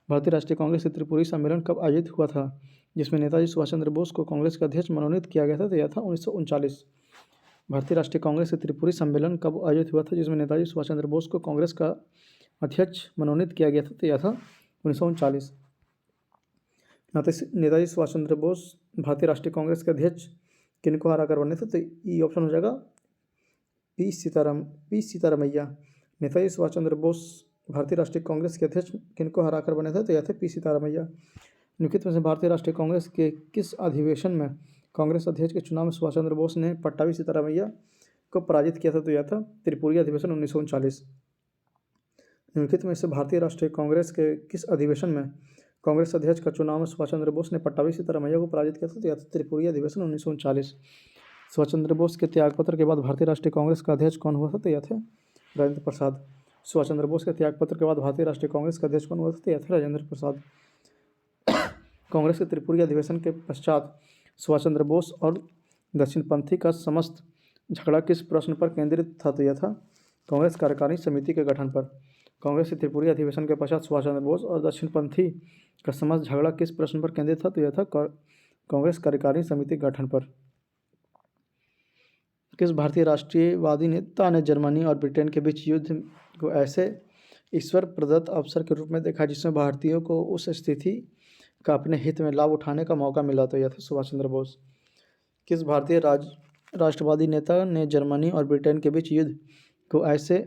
भारतीय राष्ट्रीय कांग्रेस के त्रिपुरी सम्मेलन कब आयोजित हुआ था, जिसमें नेताजी सुभाष चंद्र बोस को कांग्रेस का अध्यक्ष मनोनीत किया गया था? तो यह था 1939। भारतीय राष्ट्रीय कांग्रेस के त्रिपुरी सम्मेलन कब आयोजित हुआ था, जिसमें नेताजी सुभाष चंद्र बोस को कांग्रेस का अध्यक्ष मनोनीत किया गया था? तो यह था 1939। नेताजी सुभाष चंद्र बोस भारतीय राष्ट्रीय कांग्रेस के अध्यक्ष किनको हराकर बने थे? तो ये ऑप्शन हो जाएगा पी सीतारामैया। नेताजी सुभाष चंद्र बोस भारतीय राष्ट्रीय कांग्रेस के अध्यक्ष किनको हराकर बने थे? तो यह थे पी सीतारामैया। निम्नलिखित में से भारतीय राष्ट्रीय कांग्रेस के किस अधिवेशन में कांग्रेस अध्यक्ष के चुनाव में सुभाष चंद्र बोस ने पट्टाभी सीतारामैया को पराजित किया था? तो यह था त्रिपुरी अधिवेशन 1939। निम्नलिखित में से भारतीय राष्ट्रीय कांग्रेस के किस अधिवेशन में कांग्रेस अध्यक्ष का चुनाव में सुभाष चंद्र बोस ने पट्टाभी सीतारामैया को पराजित किया था? तो यह था त्रिपुरी अधिवेशन 1939। सुभाष चंद्र बोस के त्यागपत्र के बाद भारतीय राष्ट्रीय कांग्रेस का अध्यक्ष कौन हुआ था? तो यह थे राजेंद्र प्रसाद। सुभाष चंद्र बोस के त्यागपत्र के बाद भारतीय राष्ट्रीय कांग्रेस का अध्यक्ष कौन हुआ था? तो यह थे राजेंद्र प्रसाद। कांग्रेस के त्रिपुरी अधिवेशन के पश्चात सुभाष चंद्र बोस और दक्षिणपंथी का समस्त झगड़ा किस प्रश्न पर केंद्रित था? तो यह था कांग्रेस कार्यकारिणी समिति के गठन पर। कांग्रेस के त्रिपुरी अधिवेशन के पश्चात सुभाष चंद्र बोस और दक्षिणपंथी का समस्त झगड़ा किस प्रश्न पर केंद्रित था? तो यह था कांग्रेस कार्यकारिणी समिति के गठन पर। किस भारतीय राष्ट्रीयवादी नेता ने जर्मनी और ब्रिटेन के बीच युद्ध को ऐसे ईश्वर प्रदत्त अवसर के रूप में देखा जिसमें भारतीयों को उस स्थिति का अपने हित में लाभ उठाने का मौका मिला? तो यह था सुभाष चंद्र बोस। किस भारतीय राष्ट्रवादी नेता ने जर्मनी और ब्रिटेन के बीच युद्ध को ऐसे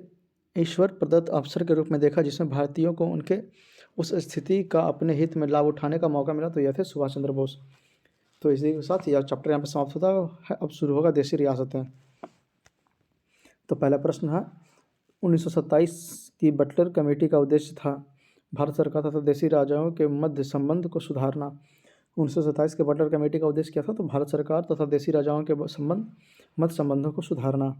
ईश्वर प्रदत्त अवसर के रूप में देखा जिसमें भारतीयों को उनके उस स्थिति का अपने हित में लाभ उठाने का मौका मिला? तो यह थे सुभाष चंद्र बोस। तो इसी के साथ यह चैप्टर यहाँ पर समाप्त होता है। अब शुरू होगा देशी रियासतें। तो पहला प्रश्न है 1927 की बटलर कमेटी का उद्देश्य था भारत सरकार तथा देशी राजाओं के मध्य संबंध को सुधारना। 1927 के बटलर कमेटी का उद्देश्य क्या था? तो भारत सरकार तथा देशी राजाओं के मध्य संबंधों को सुधारना।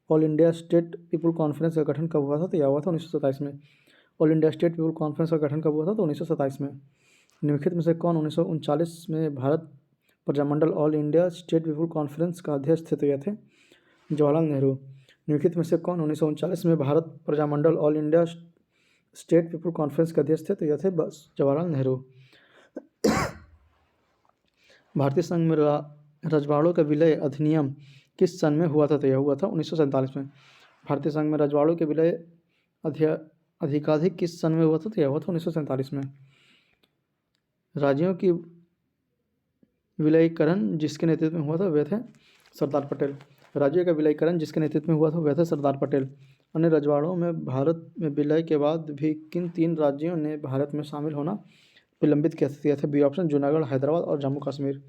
All India state people conference का गठन कब हुआ था? तो यह हुआ था 1927 में। All India state people conference का गठन कब हुआ था? तो 1927 में। निम्नलिखित में से कौन 1939 में Bharat Prajamandal all India state people conference का अध्यक्ष थे? तो यह थे जवाहरलाल नेहरू। निम्नलिखित में से कौन 1939 में Bharat Prajamandal all India state people conference के अध्यक्ष थे? तो यह थे बस जवाहरलाल नेहरू। भारतीय संघ में रजवाड़ों का विलय अधिनियम किस सन में हुआ था? तो यह हुआ था 1947 में। भारतीय संघ में रजवाड़ों के विलय अधिकाधिक किस सन में हुआ था? तो यह हुआ था 1947 में। राज्यों की विलयीकरण जिसके नेतृत्व में हुआ था वह थे सरदार पटेल। राज्यों का विलयीकरण जिसके नेतृत्व में हुआ था वह थे सरदार पटेल। अन्य रजवाड़ों में भारत में विलय के बाद भी किन 3 राज्यों ने भारत में शामिल होना विलंबित किया था? बी ऑप्शन जूनागढ़, हैदराबाद और जम्मू कश्मीर।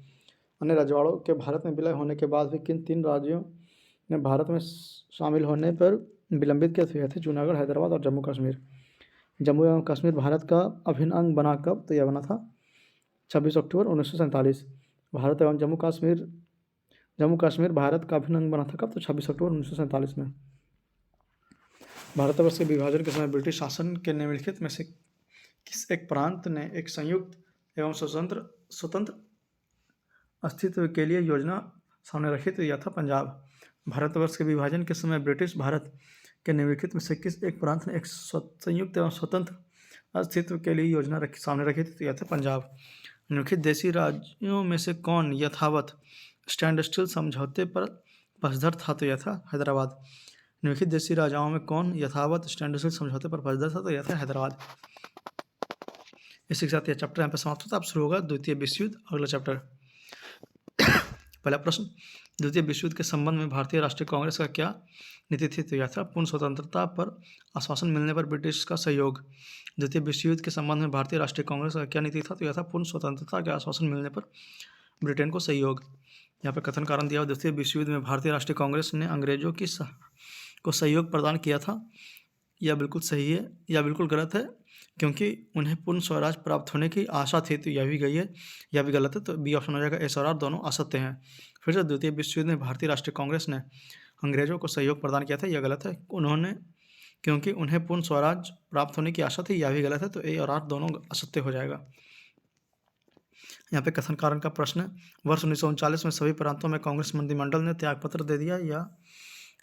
अन्य रजवाड़ों के भारत में विलय होने के बाद भी किन 3 राज्यों ने भारत में शामिल होने पर विलंबित किया थे? जूनागढ़, हैदराबाद और जम्मू कश्मीर। जम्मू एवं कश्मीर भारत का अभिन्न अंग बना कब? तो यह बना था 26 अक्टूबर 1947। भारत एवं जम्मू कश्मीर भारत का अभिन्न अंग बना था कब? तो 26 अक्टूबर 1947 में। भारतवर्ष के विभाजन के समय ब्रिटिश शासन के निम्नलिखित में से किस एक प्रांत ने एक संयुक्त एवं स्वतंत्र अस्तित्व के लिए योजना सामने रखी? तो यह था पंजाब। भारतवर्ष के विभाजन के समय ब्रिटिश भारत के निम्नलिखित में से किस एक प्रांत ने एक संयुक्त एवं स्वतंत्र अस्तित्व के लिए योजना सामने रखी थी? तो यह था पंजाब। निम्नलिखित देशी राज्यों में से कौन यथावत स्टैंड स्टिल समझौते पर पक्षधर था? तो यह था हैदराबाद। निम्नलिखित देशी राजाओं में कौन यथावत स्टैंड स्टिल समझौते पर पक्षधर था? तो यह था हैदराबाद। इसी के साथ यह चैप्टर यहाँ पे समाप्त होता है। अब शुरू होगा द्वितीय विश्व युद्ध, अगला चैप्टर। पहला प्रश्न, द्वितीय विश्व युद्ध के संबंध में भारतीय राष्ट्रीय कांग्रेस का क्या नीति थी? तो यह था पूर्ण स्वतंत्रता पर आश्वासन मिलने पर ब्रिटिश का सहयोग। द्वितीय विश्व युद्ध के संबंध में भारतीय राष्ट्रीय कांग्रेस का क्या नीति था? तो यह था पूर्ण स्वतंत्रता के आश्वासन मिलने पर ब्रिटेन को सहयोग। यहाँ पे कथन कारण दिया हुआ, द्वितीय विश्व युद्ध में भारतीय राष्ट्रीय कांग्रेस ने अंग्रेजों को सहयोग प्रदान किया था। यह बिल्कुल सही है या बिल्कुल गलत है? क्योंकि उन्हें पूर्ण स्वराज प्राप्त होने की आशा थी, तो यह भी गई है, यह भी गलत है। तो बी ऑप्शन हो जाएगा। एस और आर दोनों असत्य हैं। फिर से, द्वितीय विश्व युद्ध में भारतीय राष्ट्रीय कांग्रेस ने अंग्रेजों को सहयोग प्रदान किया था, यह गलत है। उन्होंने क्योंकि उन्हें पूर्ण स्वराज प्राप्त होने की आशा थी, यह भी गलत है। तो ए और आर दोनों असत्य हो जाएगा। यहाँ पे कथन कारण का प्रश्न है, वर्ष 1939 में सभी प्रांतों में कांग्रेस मंत्रिमंडल ने त्यागपत्र दे दिया,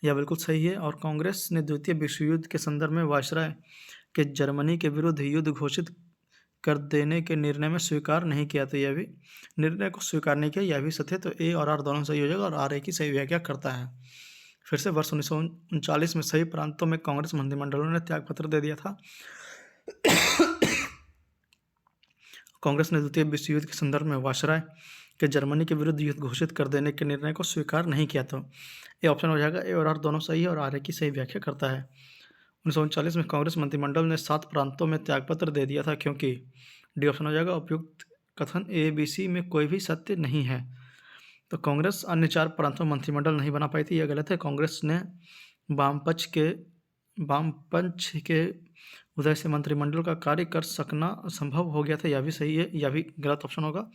यह बिल्कुल सही है। और कांग्रेस ने द्वितीय विश्व युद्ध के संदर्भ में वायसराय के जर्मनी के विरुद्ध युद्ध घोषित कर देने के निर्णय में स्वीकार नहीं किया, तो यह भी निर्णय को स्वीकार नहीं किया, यह भी सत्य है। तो ए और आर दोनों सही हो जाएगा और आर ए की सही व्याख्या करता है। फिर से, वर्ष 1939 में सभी प्रांतों में कांग्रेस मंत्रिमंडलों ने त्यागपत्र दे दिया था। कांग्रेस ने द्वितीय विश्व युद्ध के संदर्भ में वायसराय के जर्मनी के विरुद्ध युद्ध घोषित कर देने के निर्णय को स्वीकार नहीं किया, तो ये ऑप्शन हो जाएगा। ए और आर दोनों सही है और आर ए की सही व्याख्या करता है। 1939 में कांग्रेस मंत्रिमंडल ने 7 प्रांतों में त्यागपत्र दे दिया था, क्योंकि डी ऑप्शन हो जाएगा। उपयुक्त कथन ए बी सी में कोई भी सत्य नहीं है। तो कांग्रेस अन्य 4 प्रांतों में मंत्रिमंडल नहीं बना पाई थी, यह गलत है। कांग्रेस ने वामपंथ के उदय से मंत्रिमंडल का कार्य कर सकना संभव हो गया था, यह भी सही है, यह भी गलत ऑप्शन होगा।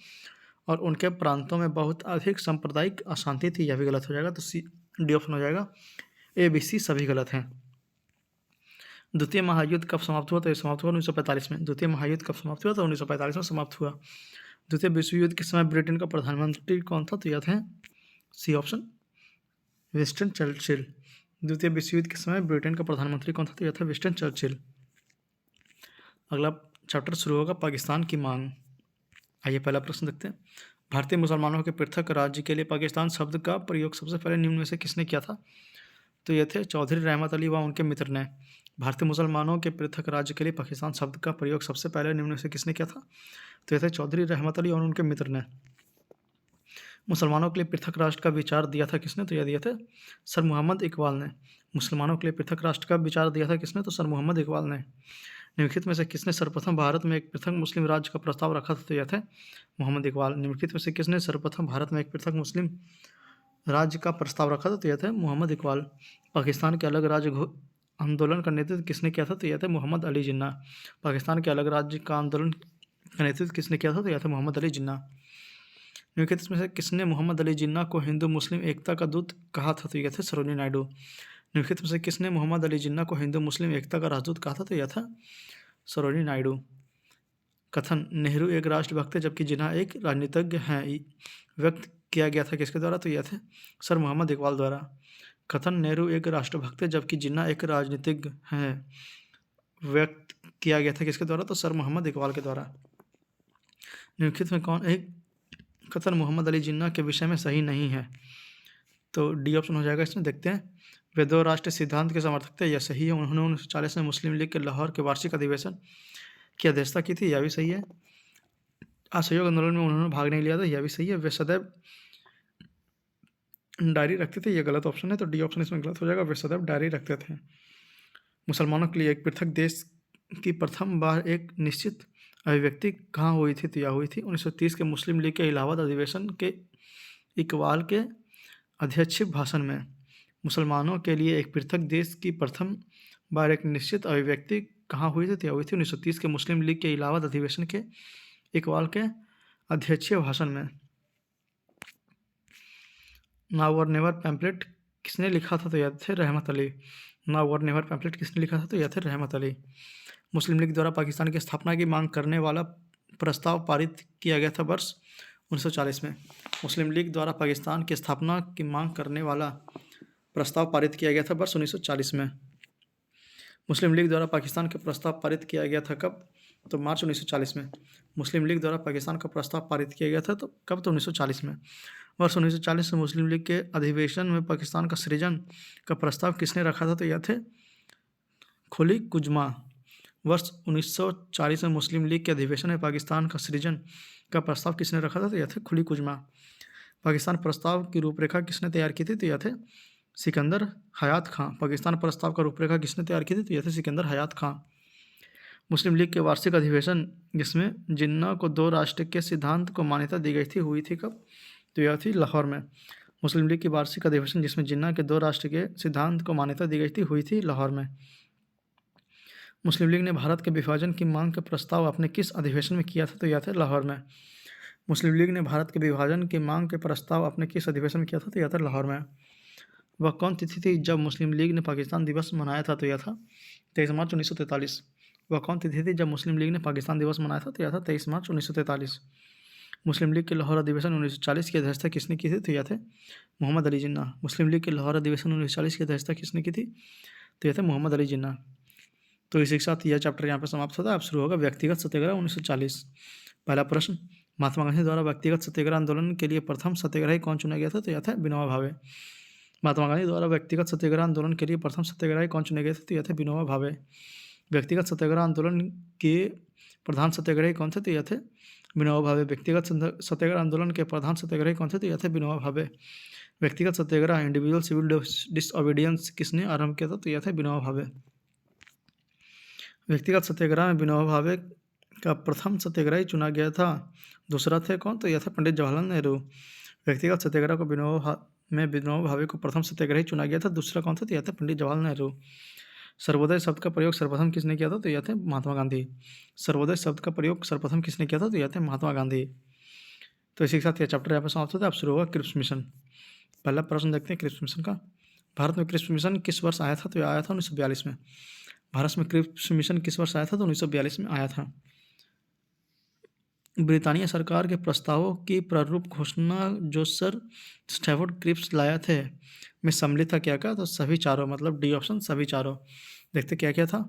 और उनके प्रांतों में बहुत अधिक सांप्रदायिक अशांति थी, यह भी गलत हो जाएगा। तो सी डी ऑप्शन हो जाएगा। ए बी सी सभी गलत हैं। द्वितीय महायुद्ध कब समाप्त हुआ? तो ये समाप्त हुआ 1945 में। द्वितीय महायुद्ध कब समाप्त हुआ? तो 1945 में समाप्त हुआ। द्वितीय विश्व युद्ध के समय ब्रिटेन का प्रधानमंत्री कौन था? तो यह थे सी ऑप्शन, विंस्टन चर्चिल। द्वितीय विश्व युद्ध के समय ब्रिटेन का प्रधानमंत्री कौन था? तो यह था विंस्टन चर्चिल। अगला चैप्टर शुरू होगा पाकिस्तान की मांग। आइए पहला प्रश्न देखते हैं। भारतीय मुसलमानों के पृथक राज्य के लिए पाकिस्तान शब्द का प्रयोग सबसे पहले निम्न में से किसने किया था? तो यह थे चौधरी रहमत अली व उनके मित्र ने। भारतीय मुसलमानों के पृथक राज्य के लिए पाकिस्तान शब्द का प्रयोग सबसे पहले निम्न में से किसने किया था? तो यह थे चौधरी रहमत अली और उनके मित्र ने। मुसलमानों के लिए पृथक राष्ट्र का विचार दिया था किसने? तो यह दिया था सर मोहम्मद इकबाल ने। मुसलमानों के लिए पृथक राष्ट्र का विचार दिया था किसने? तो सर मोहम्मद इकबाल ने। निम्नलिखित में से किसने सर्वप्रथम भारत में एक पृथक मुस्लिम राज्य का प्रस्ताव रखा था? तो यह थे मोहम्मद इकबाल। निम्नलिखित में से किसने सर्वप्रथम भारत में एक पृथक मुस्लिम राज्य का प्रस्ताव रखा था? तो यह थे मोहम्मद इकबाल। पाकिस्तान के अलग राज्य आंदोलन का नेतृत्व किसने किया था? तो यह थे मोहम्मद अली जिन्ना। पाकिस्तान के अलग राज्य का आंदोलन का नेतृत्व किसने किया था? तो यह थे मोहम्मद अली जिन्ना। निम्नलिखित में से किसने मोहम्मद अली जिन्ना को हिंदू मुस्लिम एकता का दूत कहा था? तो यह थे सरोजिनी नायडू। निम्नलिखित में से किसने मोहम्मद अली जिन्ना को हिंदू मुस्लिम एकता का राजदूत कहा था? तो यह था सरोजिनी नायडू। कथन, नेहरू एक राष्ट्रभक्त है जबकि जिन्ना एक राजनीतिज्ञ हैं, व्यक्त किया गया था किसके द्वारा? तो यह थे सर मोहम्मद इकबाल द्वारा। कथन, नेहरू एक राष्ट्रभक्त है जबकि जिन्ना एक राजनीतिज्ञ हैं, व्यक्त किया गया था किसके द्वारा? तो सर मोहम्मद इकबाल के द्वारा। निम्नलिखित में कौन एक कथन मोहम्मद अली जिन्ना के विषय में सही नहीं है? तो डी ऑप्शन हो जाएगा इसमें। देखते हैं। वे दो राष्ट्र सिद्धांत के समर्थक थे, यह सही है। उन्होंने 1940 में मुस्लिम लीग के लाहौर के वार्षिक अधिवेशन की अध्यक्षता की थी, यह भी सही है। असहयोग आंदोलन में उन्होंने भाग नहीं लिया था, यह भी सही है। वे सदैव डायरी रखते थे, यह गलत ऑप्शन है। तो डी ऑप्शन इसमें गलत हो जाएगा। वे सदैव डायरी रखते थे। मुसलमानों के लिए एक पृथक देश की प्रथम बार एक निश्चित अभिव्यक्ति कहाँ हुई थी? तो यह हुई थी 1930 के मुस्लिम लीग के इलाहाबाद अधिवेशन के इकबाल के अध्यक्षीय भाषण में। मुसलमानों के लिए एक पृथक देश की प्रथम बार एक निश्चित अभिव्यक्ति कहाँ हुई थी? तो यह हुई थी 1930 के मुस्लिम लीग के इलाहाबाद अधिवेशन के इकबाल के अध्यक्षीय भाषण में। नाउ और नेवर पैम्पलेट किसने लिखा था? तो यह थे रहमत अली। नाउ और नेवर पैम्पलेट किसने लिखा था? तो यह थे रहमत अली। मुस्लिम लीग द्वारा पाकिस्तान की स्थापना की मांग करने वाला प्रस्ताव पारित किया गया था वर्ष 1940 में। मुस्लिम लीग द्वारा पाकिस्तान की स्थापना की मांग करने वाला प्रस्ताव पारित किया गया था वर्ष 1940 में। मुस्लिम लीग द्वारा पाकिस्तान का प्रस्ताव पारित किया गया था कब? तो मार्च 1940 में। मुस्लिम लीग द्वारा पाकिस्तान का प्रस्ताव पारित किया गया था तो कब? तो 1940 में। वर्ष 1940 में मुस्लिम लीग के अधिवेशन में पाकिस्तान का सृजन का प्रस्ताव किसने रखा था? तो यह थे खुली कुजमा। वर्ष 1940 में मुस्लिम लीग के अधिवेशन में पाकिस्तान का सृजन का प्रस्ताव किसने रखा था? तो यह थे खुली कुजमा। पाकिस्तान प्रस्ताव की रूपरेखा किसने तैयार की थी? तो यह थे सिकंदर हयात खां। पाकिस्तान प्रस्ताव का रूपरेखा किसने तैयार की थी? तो यह थे सिकंदर हयात खां। मुस्लिम लीग के वार्षिक अधिवेशन जिसमें जिन्ना को दो राष्ट्र के सिद्धांत को मान्यता दी गई थी हुई थी कब? तो यह थी लाहौर में। मुस्लिम लीग की वार्षिक अधिवेशन जिसमें जिन्ना के दो राष्ट्र के सिद्धांत को मान्यता दी गई थी हुई थी लाहौर में। मुस्लिम लीग ने भारत के विभाजन की मांग का प्रस्ताव अपने किस अधिवेशन में किया था? तो यह था लाहौर में। मुस्लिम लीग ने भारत के विभाजन की मांग के प्रस्ताव अपने किस अधिवेशन में किया था? तो यह था लाहौर में। वह कौन तिथि थी जब मुस्लिम लीग ने पाकिस्तान दिवस मनाया था? तो यह था 23 मार्च 1943। वह कौन तिथि थी जब मुस्लिम लीग ने पाकिस्तान दिवस मनाया था? तो यह था 23 मार्च 1943। मुस्लिम लीग के लाहौर अधिवेशन 1940 की अध्यक्षता किसने की थी? तो यह थे मोहम्मद अली जिन्ना। मुस्लिम लीग के लाहौर अधिवेशन 1940 की अध्यक्षता किसने की थी? तो यह थे मोहम्मद अली जिन्ना। तो इसी के साथ यह चैप्टर यहाँ पर समाप्त होता है। अब शुरू होगा व्यक्तिगत सत्याग्रह 1940। पहला प्रश्न, महात्मा गांधी द्वारा व्यक्तिगत सत्याग्रह आंदोलन के लिए प्रथम सत्याग्रही कौन चुना गया था? तो यह था विनोबा भावे। महात्मा गांधी द्वारा व्यक्तिगत सत्याग्रह आंदोलन के लिए प्रथम सत्याग्रही कौन चुने गए थे? तो यह थे विनोबा भावे। व्यक्तिगत सत्याग्रह आंदोलन के प्रधान सत्याग्रही कौन थे? तो यह थे विनोबा भावे। व्यक्तिगत सत्याग्रह आंदोलन के प्रधान सत्याग्रही कौन थे? तो यह थे विनोबा भावे। व्यक्तिगत सत्याग्रह इंडिविजुअल सिविल डिसओबीडियंस किसने आरंभ किया था? तो यह थे विनोबा भावे। व्यक्तिगत सत्याग्रह में विनोबा भावे का प्रथम सत्याग्रही चुना गया था। दूसरा थे कौन? तो यह था पंडित जवाहरलाल नेहरू। व्यक्तिगत सत्याग्रह को विनोबा भावे को प्रथम सत्याग्रही चुना गया था। दूसरा कौन था? तो यह था पंडित जवाहरलाल नेहरू। सर्वोदय शब्द का प्रयोग सर्वप्रथम किसने किया था? तो यह थे महात्मा गांधी। सर्वोदय शब्द का प्रयोग सर्वप्रथम किसने किया था? तो यह थे महात्मा गांधी। तो इसी के साथ यह चैप्टर यहाँ पर समाप्त होता है। अब शुरू होगा क्रिप्स मिशन। पहला प्रश्न देखते हैं क्रिप्स मिशन का। भारत में क्रिप्स मिशन किस वर्ष आया था? तो यह आया था 1942 में। भारत में क्रिप्स मिशन किस वर्ष आया था? तो 1942 में आया था। ब्रितानिया सरकार के प्रस्तावों की प्रारूप घोषणा जो सर स्टैफोर्ड क्रिप्स लाया थे में सम्मिलित था क्या क्या? तो सभी चारों, मतलब डी ऑप्शन सभी चारों। देखते क्या क्या था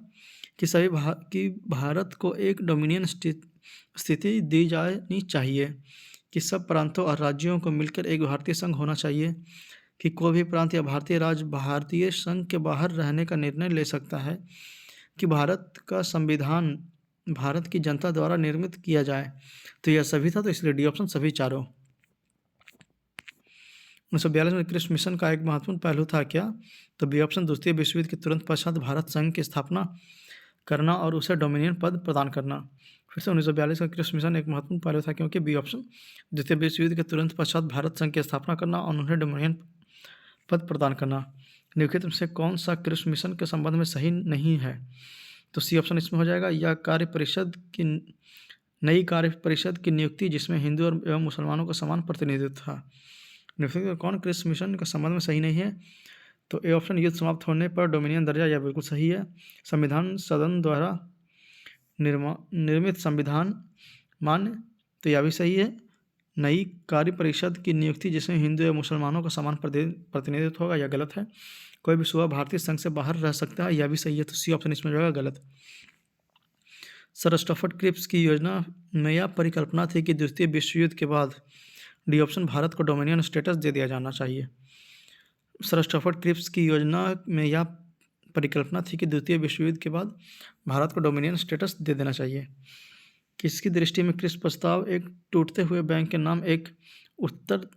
कि भारत को एक डोमिनियन स्थिति दी जानी चाहिए, कि सब प्रांतों और राज्यों को मिलकर एक भारतीय संघ होना चाहिए, कि कोई भी प्रांत या भारतीय राज्य भारतीय संघ के बाहर रहने का निर्णय ले सकता है, कि भारत का संविधान भारत की जनता द्वारा निर्मित किया जाए। तो यह सभी था, तो इसलिए डी ऑप्शन सभी चारों। 1942 में क्रिप्स मिशन का एक महत्वपूर्ण पहलू था क्या? तो बी ऑप्शन द्वितीय विश्व युद्ध के तुरंत पश्चात भारत संघ की स्थापना करना और उसे डोमिनियन पद प्रदान करना। फिर से 1942 का क्रिप्स मिशन एक महत्वपूर्ण पहलू था क्योंकि बी ऑप्शन द्वितीय विश्व युद्ध के तुरंत पश्चात भारत संघ की स्थापना करना और उन्हें डोमिनियन पद प्रदान करना। निम्नलिखित में से कौन सा क्रिप्स मिशन के संबंध में सही नहीं है? तो सी ऑप्शन इसमें हो जाएगा। यह नई कार्य परिषद की नियुक्ति जिसमें हिंदू एवं मुसलमानों का समान प्रतिनिधित्व था। निम्नलिखित कौन क्रिप्स मिशन के संबंध में सही नहीं है? तो ए ऑप्शन युद्ध समाप्त होने पर डोमिनियन दर्जा, यह बिल्कुल सही है। संविधान सदन द्वारा निर्मित संविधान मान्य, तो यह भी सही है। नई कार्य परिषद की नियुक्ति जिसमें हिंदू एवं मुसलमानों का समान प्रतिनिधित्व होगा, यह गलत है। कोई भी सूबा भारतीय संघ से बाहर रह सकता है, यह भी सही है। तो सी ऑप्शन इसमें जाएगा गलत। सर स्टैफोर्ड क्रिप्स की योजना में यह परिकल्पना थी कि द्वितीय विश्व युद्ध के बाद डी ऑप्शन भारत को डोमिनियन स्टेटस दे दिया जाना चाहिए। सर स्टैफोर्ड क्रिप्स की योजना में यह परिकल्पना थी कि द्वितीय विश्व युद्ध के बाद भारत को डोमिनियन स्टेटस दे देना चाहिए। किसकी दृष्टि में क्रिप्स प्रस्ताव एक टूटते हुए बैंक के नाम एक उत्तर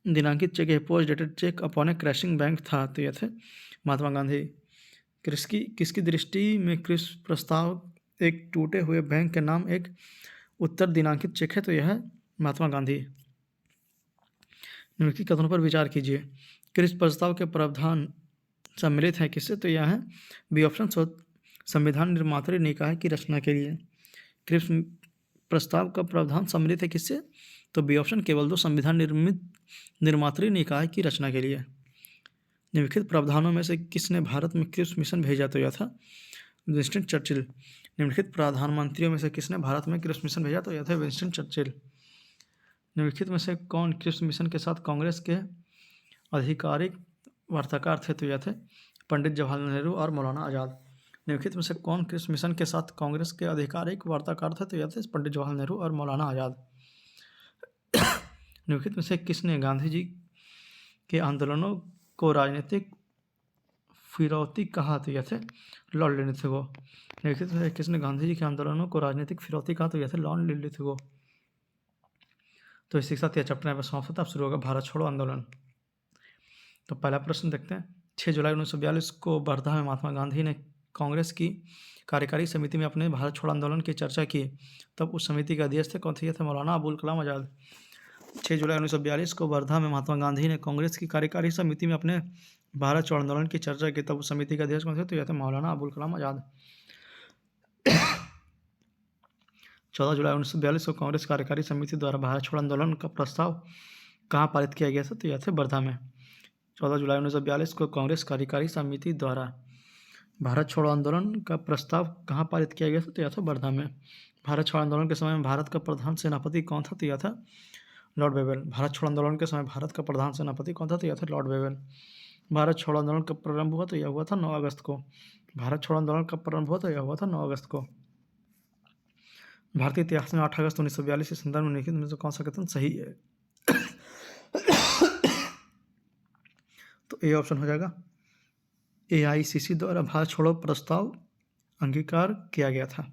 दिनांकित cheque, post dated cheque upon a crashing bank था? तो यह थे महात्मा गांधी। किसकी दृष्टि में क्रिप्स प्रस्ताव एक टूटे हुए बैंक के नाम एक उत्तर दिनांकित चेक है? तो यह है महात्मा गांधी। निम्नलिखित कथनों पर विचार कीजिए। क्रिप्स प्रस्ताव के प्रावधान सम्मिलित हैं किससे? तो यह है बी ऑप्शन संविधान निर्मात्री निकाय की रचना के लिए। क्रिप्स प्रस्ताव का प्रावधान सम्मिलित है किससे? तो बी ऑप्शन केवल दो संविधान निर्मात्री निकाय की रचना के लिए। निम्नलिखित प्रावधानों में से किसने भारत में क्रिप्स मिशन भेजा? तो यह था विंस्टन चर्चिल। निम्नलिखित प्रधानमंत्रियों में से किसने भारत में क्रिप्स मिशन भेजा? तो यह था विंस्टन चर्चिल। निम्नलिखित में से कौन क्रिप्स मिशन के साथ कांग्रेस के आधिकारिक वार्ताकार थे? तो यह थे पंडित जवाहरलाल नेहरू और मौलाना आज़ाद। निम्नलिखित में से कौन क्रिप्स मिशन के साथ कांग्रेस के आधिकारिक वार्ताकार थे? तो यह थे पंडित जवाहरलाल नेहरू और मौलाना आज़ाद। निम्नलिखित में से किसने गांधी जी के आंदोलनों को राजनीतिक फिरौती कहा, तो यह थे लॉर्ड लिनलिथगो। निम्नलिखित में से किसने गांधी जी के आंदोलनों को राजनीतिक फिरौती कहा, तो यह थे लॉर्ड लिनलिथगो। तो इसी के साथ यह चैप्टर यहाँ पर समाप्त होता है। अब शुरू होगा भारत छोड़ो आंदोलन। तो पहला प्रश्न देखते हैं। 6 जुलाई 1942 को वर्धा में महात्मा गांधी ने कांग्रेस की कार्यकारी समिति में अपने भारत छोड़ो आंदोलन की चर्चा की। तब उस समिति के अध्यक्ष थे कौन थे? ये थे मौलाना अबुल कलाम आज़ाद। 6 जुलाई 1942 को वर्धा में महात्मा गांधी ने कांग्रेस की कार्यकारी समिति में अपने भारत छोड़ो आंदोलन की चर्चा की। तब उस समिति के अध्यक्ष कौन थे? तो यह थे मौलाना अबुल कलाम आज़ाद। 14 जुलाई 1942 को कांग्रेस कार्यकारी समिति द्वारा भारत छोड़ो आंदोलन का प्रस्ताव कहाँ पारित किया गया था? तो यह थे वर्धा में। 14 जुलाई 1942 को कांग्रेस कार्यकारी समिति द्वारा भारत छोड़ो आंदोलन का प्रस्ताव कहाँ पारित किया गया था? तो यह था वर्धा में। भारत छोड़ो आंदोलन के समय में भारत का प्रधान सेनापति कौन था? तो यह था लॉर्ड वेवेल। भारत छोड़ो आंदोलन के समय भारत का प्रधान सेनापति कौन था? तो यह था लॉर्ड वेवेल। भारत छोड़ो आंदोलन कब प्रारंभ हुआ? तो यह हुआ था 9 अगस्त को। भारत छोड़ो आंदोलन कब प्रारंभ हुआ? तो यह हुआ था 9 अगस्त को। भारतीय इतिहास में 8 अगस्त 1942 के संदर्भ में लिखित में से कौन सा कथन सही है? तो ए ऑप्शन हो जाएगा। AICC द्वारा भारत छोड़ो प्रस्ताव अंगीकार किया गया था।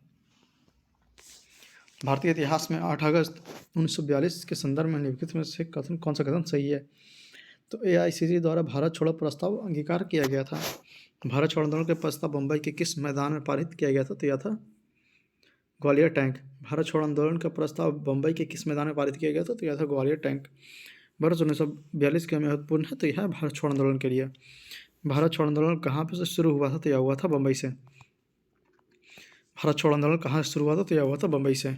भारतीय इतिहास में 8 अगस्त 1942 के संदर्भ में निम्नलिखित में से कथन कौन सा कथन सही है? तो AICC द्वारा भारत छोड़ो प्रस्ताव अंगीकार किया गया था। भारत छोड़ो आंदोलन के प्रस्ताव बम्बई के किस मैदान में पारित किया गया था? तो यह था ग्वालियर टैंक। भारत छोड़ो आंदोलन का प्रस्ताव बम्बई के किस मैदान में पारित किया गया था? तो यह था ग्वालियर टैंक। वर्ष 1942 के महत्वपूर्ण है, तो यह है भारत छोड़ो आंदोलन के लिए। भारत छोड़ो आंदोलन कहाँ पे से शुरू हुआ था? तो यह हुआ था बम्बई से। भारत छोड़ो आंदोलन कहाँ से शुरू हुआ था? तो यह हुआ था बम्बई से।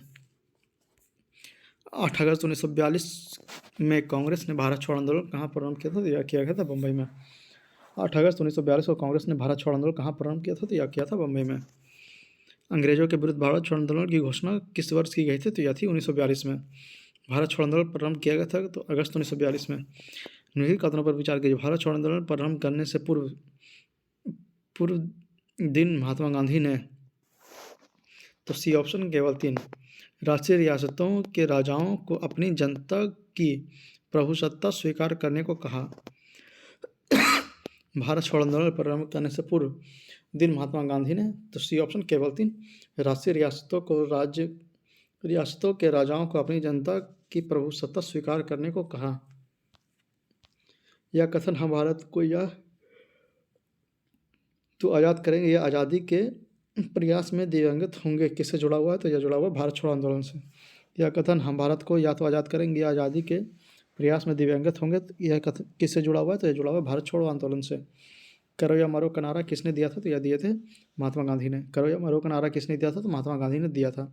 8 अगस्त 1942 में कांग्रेस ने भारत छोड़ो आंदोलन कहाँ प्रारंभ किया था? तो यह किया गया था बम्बई में। 8 अगस्त 1942 को कांग्रेस ने भारत छोड़ो आंदोलन कहाँ प्रारंभ किया था? तो यह किया था बम्बई में। अंग्रेजों के विरुद्ध भारत छोड़ो आंदोलन की घोषणा किस वर्ष की गई थी? तो यह थी 1942 में। भारत छोड़ो आंदोलन प्रारंभ किया गया था तो अगस्त 1942 में। निम्नलिखित कथनों पर विचार कीजिए। भारत छोड़ो आंदोलन प्रारंभ करने से पूर्व दिन महात्मा गांधी ने, तो सी ऑप्शन केवल 3, राष्ट्रीय रियासतों के राजाओं को अपनी जनता की प्रभुसत्ता स्वीकार करने को कहा। भारत छोड़ो आंदोलन प्रारंभ करने से पूर्व दिन महात्मा गांधी ने, तो सी ऑप्शन केवल 3, राष्ट्रीय रियासतों के राजाओं को अपनी जनता की प्रभुसत्ता स्वीकार करने को कहा। यह कथन हम भारत को आज़ाद करेंगे या आज़ादी के प्रयास में दिवंगत होंगे किससे जुड़ा हुआ है? तो यह जुड़ा हुआ भारत छोड़ो आंदोलन से। यह कथन हम भारत को या तो आज़ाद करेंगे या आज़ादी के प्रयास में दिवंगत होंगे, तो यह कथन किससे जुड़ा हुआ है? तो यह जुड़ा हुआ भारत छोड़ो आंदोलन से। करो या मरो का नारा किसने दिया था? तो यह दिए थे महात्मा गांधी ने। करो या मरो का नारा किसने दिया था? तो महात्मा गांधी ने दिया था।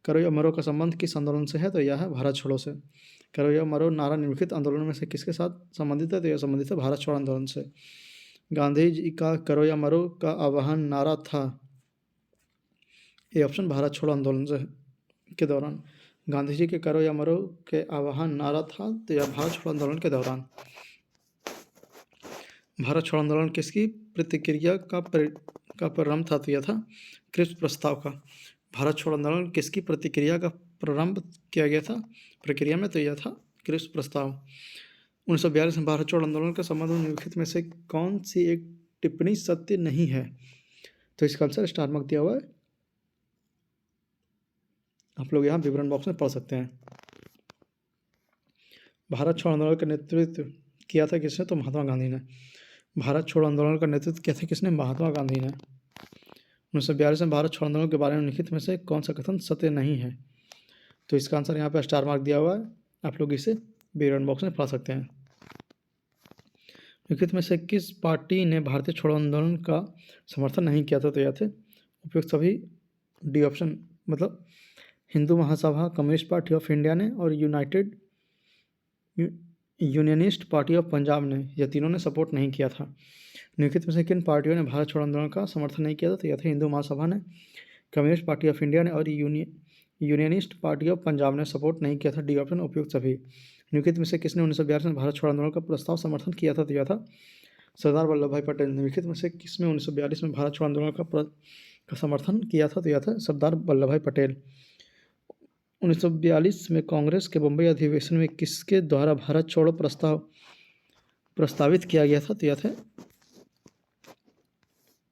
करो या मरो का संबंध किस आंदोलन से है? तो यह है भारत छोड़ो से। करो या मरो नारा निम्नलिखित आंदोलन में से किसके साथ संबंधित है? तो यह संबंधित है भारत छोड़ो आंदोलन से। गांधी जी का करो या मरो का आह्वान नारा था, ये ऑप्शन भारत छोड़ो आंदोलन से के दौरान। गांधी जी के करो या मरो के आह्वान नारा था, तो यह भारत छोड़ो आंदोलन के दौरान। भारत छोड़ो आंदोलन किसकी प्रतिक्रिया का प्रारंभ था? तो यह था क्रिप्स प्रस्ताव का। भारत छोड़ो आंदोलन किसकी प्रतिक्रिया का प्रारंभ किया गया था प्रक्रिया में? तो यह था क्रिप्स प्रस्ताव। 1942 में भारत छोड़ो आंदोलन के संबंध में निम्नलिखित में से कौन सी एक टिप्पणी सत्य नहीं है? तो इसका आंसर स्टार मार्क दिया हुआ है, आप लोग यहाँ विवरण बॉक्स में पढ़ सकते हैं। भारत छोड़ो आंदोलन का नेतृत्व किया था किसने? तो महात्मा गांधी ने। भारत छोड़ो आंदोलन का नेतृत्व किया था किसने? महात्मा गांधी ने। 1942 में भारत छोड़ो आंदोलन के बारे में लिखित में से कौन सा कथन सत्य नहीं है? तो इसका आंसर यहाँ पे स्टार मार्क दिया हुआ है, आप लोग इसे विवरण बॉक्स में पढ़ सकते हैं। लिखित में से किस पार्टी ने भारतीय छोड़ो आंदोलन का समर्थन नहीं किया था? तो यह थे उपयुक्त सभी डी ऑप्शन, मतलब Hindu Mahasabha, communist party of India ने और United unionist party of Punjab ने, यह तीनों ने सपोर्ट नहीं किया था। निम्नलिखित में से किन पार्टियों ने भारत छोड़ो आंदोलन का समर्थन नहीं किया था? तो यह थे हिंदू महासभा ने, कम्युनिस्ट पार्टी ऑफ इंडिया ने और यूनियनिस्ट पार्टी ऑफ पंजाब ने सपोर्ट नहीं किया था। डी ऑप्शन उपयुक्त सभी। निम्नलिखित में से किसने 1942 में भारत छोड़ो आंदोलन का प्रस्ताव समर्थन किया था? तो यह था सरदार वल्लभ भाई पटेल। निम्नलिखित में से किसने 1942 में भारत छोड़ो आंदोलन का समर्थन किया था? तो यह था सरदार वल्लभ भाई पटेल। 1942 में कांग्रेस के बम्बई अधिवेशन में किसके द्वारा भारत छोड़ो प्रस्तावित किया गया था? तो यह थे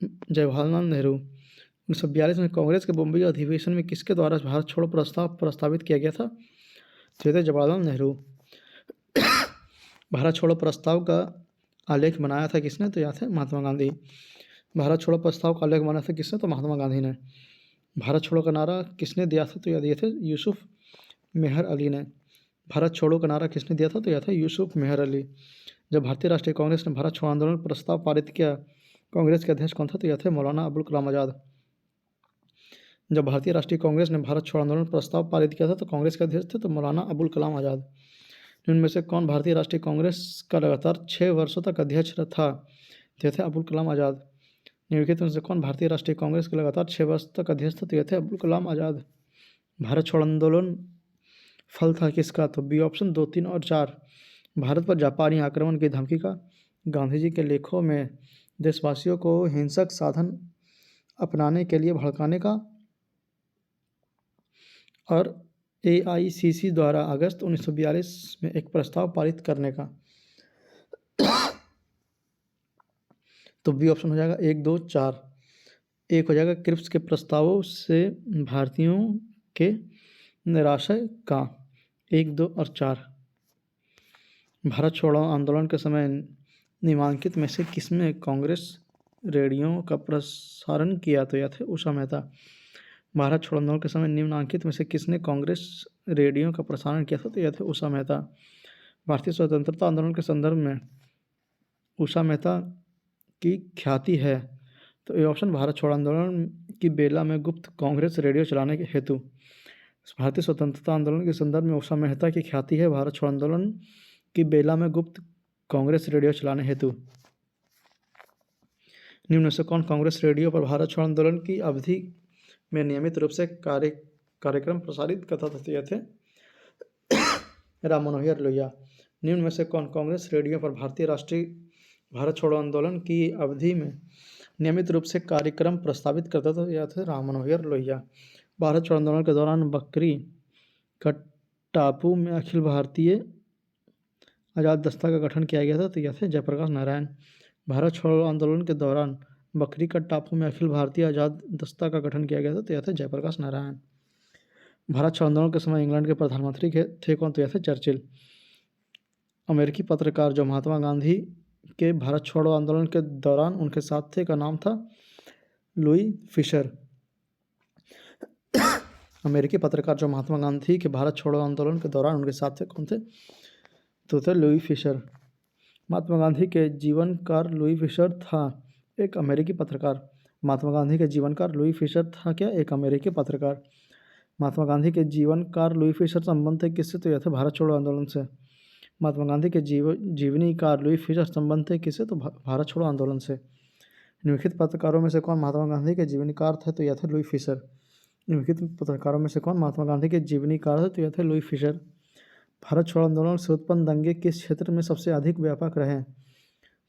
जवाहरलाल नेहरू। 1942 में कांग्रेस के बम्बई अधिवेशन में किसके द्वारा भारत छोड़ो प्रस्ताव प्रस्तावित किया गया था? तो ये थे जवाहरलाल नेहरू। भारत छोड़ो प्रस्ताव का आलेख बनाया था किसने? तो यह थे महात्मा गांधी। भारत छोड़ो प्रस्ताव का आलेख बनाया था किसने? तो महात्मा गांधी ने। भारत छोड़ो का नारा किसने दिया था? तो यह दिए थे यूसुफ मेहर अली ने। भारत छोड़ो का नारा किसने दिया था? तो यह था यूसुफ मेहर अली। जब भारतीय राष्ट्रीय कांग्रेस ने भारत छोड़ो आंदोलन प्रस्ताव पारित किया, कांग्रेस के अध्यक्ष कौन था? तो यह थे मौलाना अबुल कलाम आज़ाद। जब भारतीय राष्ट्रीय कांग्रेस ने भारत छोड़ो आंदोलन प्रस्ताव पारित किया था तो कांग्रेस के अध्यक्ष थे तो मौलाना अबुल कलाम आज़ाद। इनमें से कौन भारतीय राष्ट्रीय कांग्रेस का लगातार 6 वर्षों तक अध्यक्ष था? तो यह थे अबुल कलाम आज़ाद। निम्नलिखित में से कौन भारतीय राष्ट्रीय कांग्रेस के लगातार 6 वर्ष तक अध्यक्ष थे? तो यह थे अबुल कलाम आज़ाद। भारत छोड़ो आंदोलन फल था किसका? तो बी ऑप्शन 2, 3 और 4। भारत पर जापानी आक्रमण की धमकी का, गांधी जी के लेखों में देशवासियों को हिंसक साधन अपनाने के लिए भड़काने का, और AICC द्वारा अगस्त 1942 में एक प्रस्ताव पारित करने का। तो बी ऑप्शन हो जाएगा 1, 2, 4। एक हो जाएगा क्रिप्स के प्रस्तावों से भारतीयों के निराशा का। 1, 2 और 4। भारत छोड़ो आंदोलन के समय निम्नलिखित में से किसने कांग्रेस रेडियो का प्रसारण किया? तो यह थे उषा मेहता। भारत छोड़ो आंदोलन के समय निम्नलिखित में से किसने कांग्रेस रेडियो का प्रसारण किया था? तो यह थे उषा मेहता। भारतीय स्वतंत्रता आंदोलन के संदर्भ में उषा मेहता की ख्याति है। तो ये ऑप्शन भारत छोड़ो आंदोलन की बेला में गुप्त कांग्रेस रेडियो चलाने के हेतु। भारतीय स्वतंत्रता आंदोलन के संदर्भ में उषा मेहता की ख्याति है भारत छोड़ो आंदोलन की बेला में गुप्त कांग्रेस रेडियो चलाने हेतु। निम्न से कौन कांग्रेस रेडियो पर भारत छोड़ो आंदोलन की अवधि में नियमित रूप से कार्यक्रम प्रसारित करता था? यह थे राम मनोहर लोहिया। निम्न में से कौन कांग्रेस रेडियो पर भारत छोड़ो आंदोलन की अवधि में नियमित रूप से कार्यक्रम प्रस्तावित करता था? यह थे राम मनोहर लोहिया। भारत छोड़ो आंदोलन के दौरान बकरी का टापू में अखिल भारतीय आज़ाद दस्ता का गठन किया गया था? तो यह थे जयप्रकाश नारायण। भारत छोड़ो आंदोलन के दौरान बकरी का टापू में अखिल भारतीय आज़ाद दस्ता का गठन किया गया था? तो यह थे जयप्रकाश नारायण। भारत छोड़ो आंदोलन के समय इंग्लैंड के प्रधानमंत्री थे कौन? तो यह थे चर्चिल। अमेरिकी पत्रकार जो महात्मा गांधी के भारत छोड़ो आंदोलन के दौरान उनके साथ थे का नाम था लुई फिशर। अमेरिकी पत्रकार जो महात्मा गांधी के भारत छोड़ो आंदोलन के दौरान उनके साथ थे कौन थे? तो थे लुई फिशर। महात्मा गांधी के जीवनकार लुई फिशर था एक अमेरिकी पत्रकार। महात्मा गांधी के जीवनकार लुई फिशर था क्या? एक अमेरिकी पत्रकार। महात्मा गांधी के जीवनकार लुई फिशर संबंध थे किससे? तो यह थे भारत छोड़ो आंदोलन से। महात्मा गांधी के जीवनीकार लुई फिशर संबंध थे किससे? तो भारत छोड़ो आंदोलन से। निम्नलिखित पत्रकारों में से कौन महात्मा गांधी के जीवनीकार थे? तो यह थे लुई फिशर। निम्नलिखित पत्रकारों में से कौन महात्मा गांधी के जीवनीकार थे? तो यह थे लुई फिशर। भारत छोड़ो आंदोलन से उत्पन्न दंगे किस क्षेत्र में सबसे अधिक व्यापक रहे?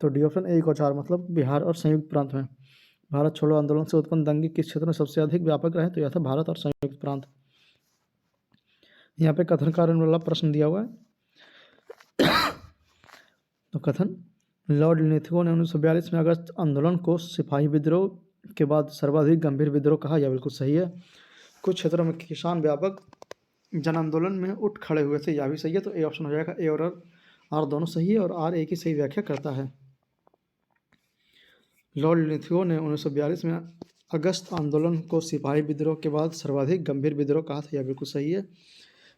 तो डी ऑप्शन 1 और 4 मतलब बिहार और संयुक्त प्रांत में। भारत छोड़ो आंदोलन से उत्पन्न दंगे किस क्षेत्र में सबसे अधिक व्यापक रहे? तो यह था भारत और संयुक्त प्रांत। यहाँ पे कथन कारण वाला प्रश्न दिया हुआ है। तो कथन, लॉर्ड लिथगो ने 1942 में अगस्त आंदोलन को सिपाही विद्रोह के बाद सर्वाधिक गंभीर विद्रोह कहा। यह बिल्कुल सही है। कुछ क्षेत्रों में किसान व्यापक जन आंदोलन में उठ खड़े हुए थे, यह भी सही है। तो ए ऑप्शन हो जाएगा। ए और आर दोनों सही है और आर ए की सही व्याख्या करता है। लॉर्ड लिथगो ने 1942 में अगस्त आंदोलन को सिपाही विद्रोह के बाद सर्वाधिक गंभीर विद्रोह कहा था, यह बिल्कुल सही है।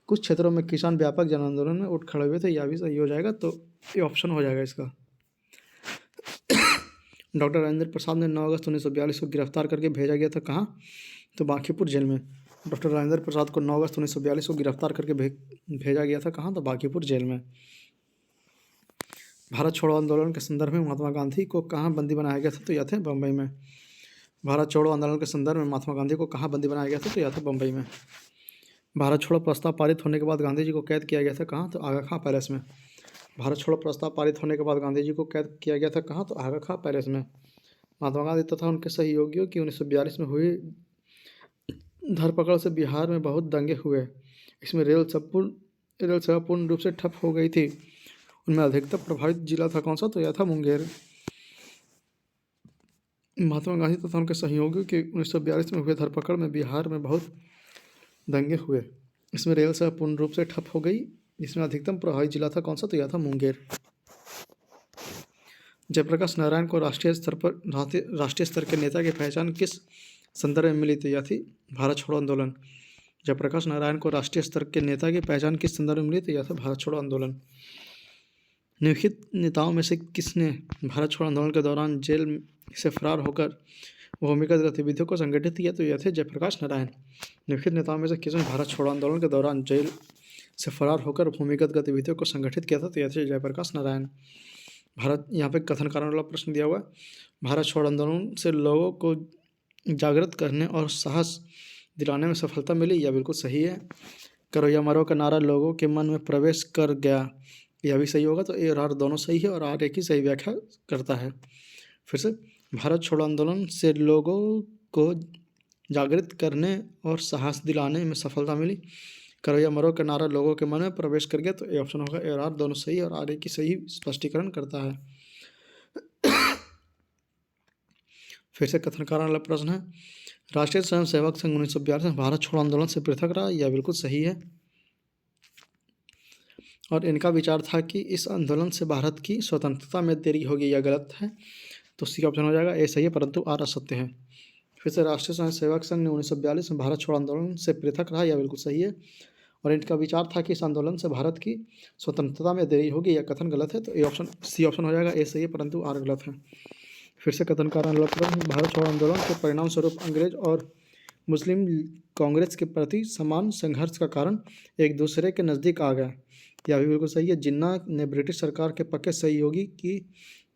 कुछ क्षेत्रों में किसान व्यापक जन आंदोलन में उठ खड़े हुए थे, यह भी सही हो जाएगा। तो ये ऑप्शन हो जाएगा इसका। डॉक्टर राजेंद्र प्रसाद ने 9 अगस्त 1942 को गिरफ्तार करके भेजा गया था कहाँ? तो बांकीपुर जेल में। डॉक्टर राजेंद्र प्रसाद को 9 अगस्त 1942 को गिरफ्तार करके भेजा गया था कहाँ? तो बांकीपुर जेल में। भारत छोड़ो आंदोलन के संदर्भ में महात्मा गांधी को कहाँ बंदी बनाया गया था? तो यह थे बम्बई में। भारत छोड़ो आंदोलन के संदर्भ में महात्मा गांधी को कहाँ बंदी बनाया गया था? तो यह था बम्बई में। भारत छोड़ो प्रस्ताव पारित होने के बाद गांधी जी को कैद किया गया था कहाँ? तो आगा खां पैलेस में। भारत छोड़ो प्रस्ताव पारित होने के बाद गांधी जी को कैद किया गया था कहाँ? तो आगा खां पैलेस में। महात्मा गांधी तथा उनके सहयोगियों की 1942 में हुई धरपकड़ से बिहार में बहुत दंगे हुए। इसमें रेल सेवा पूर्ण रूप से ठप हो गई थी। उनमें अधिकतर प्रभावित जिला था कौन सा? तो यह था मुंगेर। महात्मा गांधी तथा उनके सहयोगियों की 1942 में हुए धरपकड़ में बिहार में बहुत दंगे हुए। इसमें रेल सेवा पूर्ण रूप से ठप हो गई। इसमें अधिकतम प्रभावित जिला था कौन सा? तो यह था मुंगेर। जयप्रकाश नारायण को राष्ट्रीय स्तर के नेता की पहचान किस संदर्भ में मिली? तो यह थी भारत छोड़ो आंदोलन। जयप्रकाश नारायण को राष्ट्रीय स्तर के नेता की पहचान किस संदर्भ में मिली? तो यह था भारत छोड़ो आंदोलन। निम्नलिखित नेताओं में से किसने भारत छोड़ो आंदोलन के दौरान जेल से फरार होकर भूमिगत गतिविधियों को संगठित किया? तो यह थे जयप्रकाश नारायण। निम्नलिखित नेताओं में से किसने भारत छोड़ो आंदोलन के दौरान जेल से फरार होकर भूमिगत गतिविधियों को संगठित किया था? तो यह थे जयप्रकाश नारायण। भारत, यहाँ पे कथन कारण वाला प्रश्न दिया हुआ है। भारत छोड़ो आंदोलन से लोगों को जागृत करने और साहस दिलाने में सफलता मिली, यह बिल्कुल सही है। करो या मरो का नारा लोगों के मन में प्रवेश कर गया, यह भी सही होगा। तो ए और आर दोनों सही है और आर एक ही सही व्याख्या करता है। फिर से, भारत छोड़ो आंदोलन से लोगों को जागृत करने और साहस दिलाने में सफलता मिली। करो या मरो का नारा लोगों के मन में प्रवेश कर गया, तो ए ऑप्शन होगा। ए और आर दोनों सही है और आर एक ही सही स्पष्टीकरण करता है। फिर से कथन कारण वाला प्रश्न है। राष्ट्रीय स्वयं सेवक संघ 1942 में भारत छोड़ो आंदोलन से पृथक रहा, यह बिल्कुल सही है। और इनका विचार था कि इस आंदोलन से भारत की स्वतंत्रता में देरी होगी, यह गलत है। तो सी ऑप्शन हो जाएगा। ए सही है परंतु आर असत्य है। फिर से राष्ट्रीय स्वयं सेवक संघ ने 1942 में भारत छोड़ो आंदोलन से पृथक रहा, यह बिल्कुल सही है। और इनका विचार था कि इस आंदोलन से भारत की स्वतंत्रता में देरी होगी, यह कथन गलत है। तो ए ऑप्शन सी ऑप्शन हो जाएगा। ए सही है परंतु आर गलत है। फिर से कथन कारण भारत छोड़ो आंदोलन के परिणाम स्वरूप अंग्रेज और मुस्लिम कांग्रेस के प्रति समान संघर्ष का कारण एक दूसरे के नज़दीक आ गया, यह भी बिल्कुल सही है। जिन्ना ने ब्रिटिश सरकार के पक्के सहयोगी की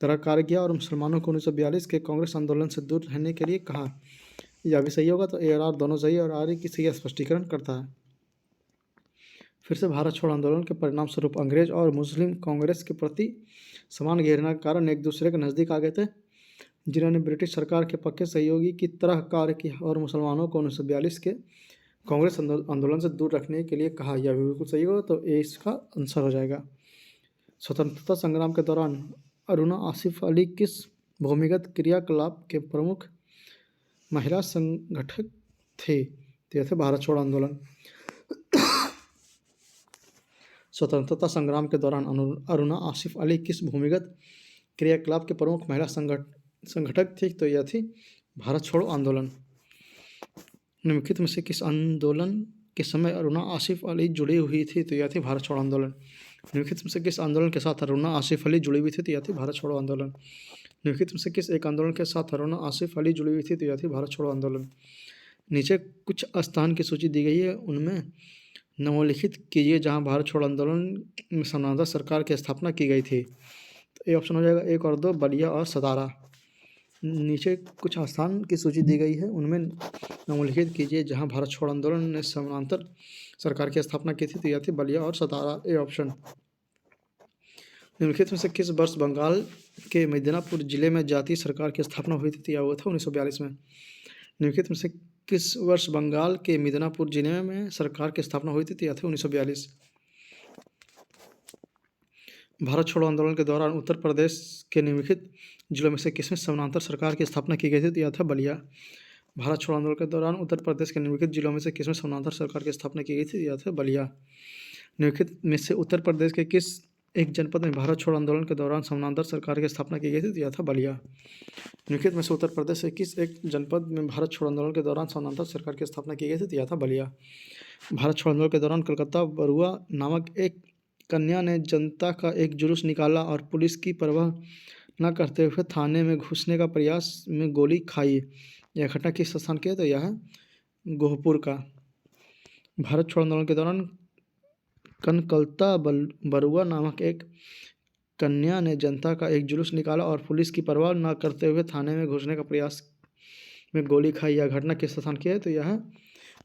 तरह कार्य किया और मुसलमानों को 1942 के कांग्रेस आंदोलन से दूर रहने के लिए कहा, यह भी सही होगा। तो ए और आर दोनों सही और आर की सही स्पष्टीकरण करता है। फिर से, भारत छोड़ो आंदोलन के परिणाम स्वरूप अंग्रेज और मुस्लिम कांग्रेस के प्रति समान घेरने के कारण एक दूसरे के नज़दीक आ गए थे। जिन्होंने ब्रिटिश सरकार के पक्के सहयोगी की तरह कार्य किया और मुसलमानों को 1942 के कांग्रेस आंदोलन से दूर रखने के लिए कहा, यह भी बिल्कुल सही होगा। तो ए इसका आंसर हो जाएगा। स्वतंत्रता संग्राम के दौरान अरुणा आसिफ अली किस भूमिगत क्रियाकलाप के प्रमुख महिला संगठक थे? तो यह थे भारत छोड़ो आंदोलन। स्वतंत्रता संग्राम के दौरान अरुणा आसिफ अली किस भूमिगत क्रियाकलाप के प्रमुख महिला संगठक थी? तो यह थी भारत छोड़ो आंदोलन। निम्नलिखित में से किस आंदोलन के समय अरुणा आसिफ अली जुड़ी हुई थी? तो यह थी भारत छोड़ो आंदोलन। निम्नलिखित में से किस आंदोलन के साथ अरुणा आसिफ अली जुड़ी हुई थी? तो यह थी भारत छोड़ो आंदोलन। निम्नलिखित में से किस एक आंदोलन के साथ अरुणा आसिफ अली जुड़ी हुई थी? तो यह थी भारत छोड़ो आंदोलन। नीचे कुछ स्थान की सूची दी गई है, उनमें निम्नलिखित कीजिए जहां भारत छोड़ो आंदोलन में समानांतर सरकार की स्थापना की गई थी। तो ए ऑप्शन हो जाएगा 1 और 2, बलिया और सतारा। नीचे कुछ स्थान की सूची दी गई है, उनमें निम्नलिखित कीजिए जहां भारत छोड़ो आंदोलन ने समानांतर सरकार की स्थापना की थी। तो यह थी बलिया और सतारा। A option. निम्नलिखित में से किस वर्ष बंगाल के मिदनापुर जिले में जातीय सरकार की स्थापना हुई थी? तो यह हुआ था 1942 में। निम्नलिखित में से किस वर्ष बंगाल के मिदनापुर जिले में सरकार की स्थापना हुई थी? तो यह थी 1942। भारत छोड़ो आंदोलन के दौरान उत्तर प्रदेश के निम्नलिखित जिलों में से किसमें समानांतर सरकार की स्थापना की गई थी? तो यह था बलिया। भारत छोड़ो आंदोलन के दौरान उत्तर प्रदेश के निम्नलिखित जिलों में से किसमें समानांतर सरकार की स्थापना की गई थी? यह था बलिया। निम्नलिखित में से उत्तर प्रदेश के किस एक जनपद में भारत छोड़ो आंदोलन के दौरान समानांतर सरकार की स्थापना की गई थी? तो यह था बलिया। निम्नलिखित में से उत्तर प्रदेश के किस एक जनपद में भारत छोड़ो आंदोलन के दौरान समानांतर सरकार की स्थापना की गई थी? तो यह था बलिया। भारत छोड़ो आंदोलन के दौरान कलकत्ता बरुआ नामक एक कन्या ने जनता का एक जुलूस निकाला और पुलिस की परवाह न करते हुए थाने में घुसने का प्रयास में गोली खाई। यह घटना किस स्थान की है? तो यह है गोहपुर का। भारत छोड़ो आंदोलन के दौरान कनकलता बरुआ नामक एक कन्या ने जनता का एक जुलूस निकाला और पुलिस की परवाह न करते हुए थाने में घुसने का प्रयास में गोली खाई। यह घटना किस स्थान की है? तो यह है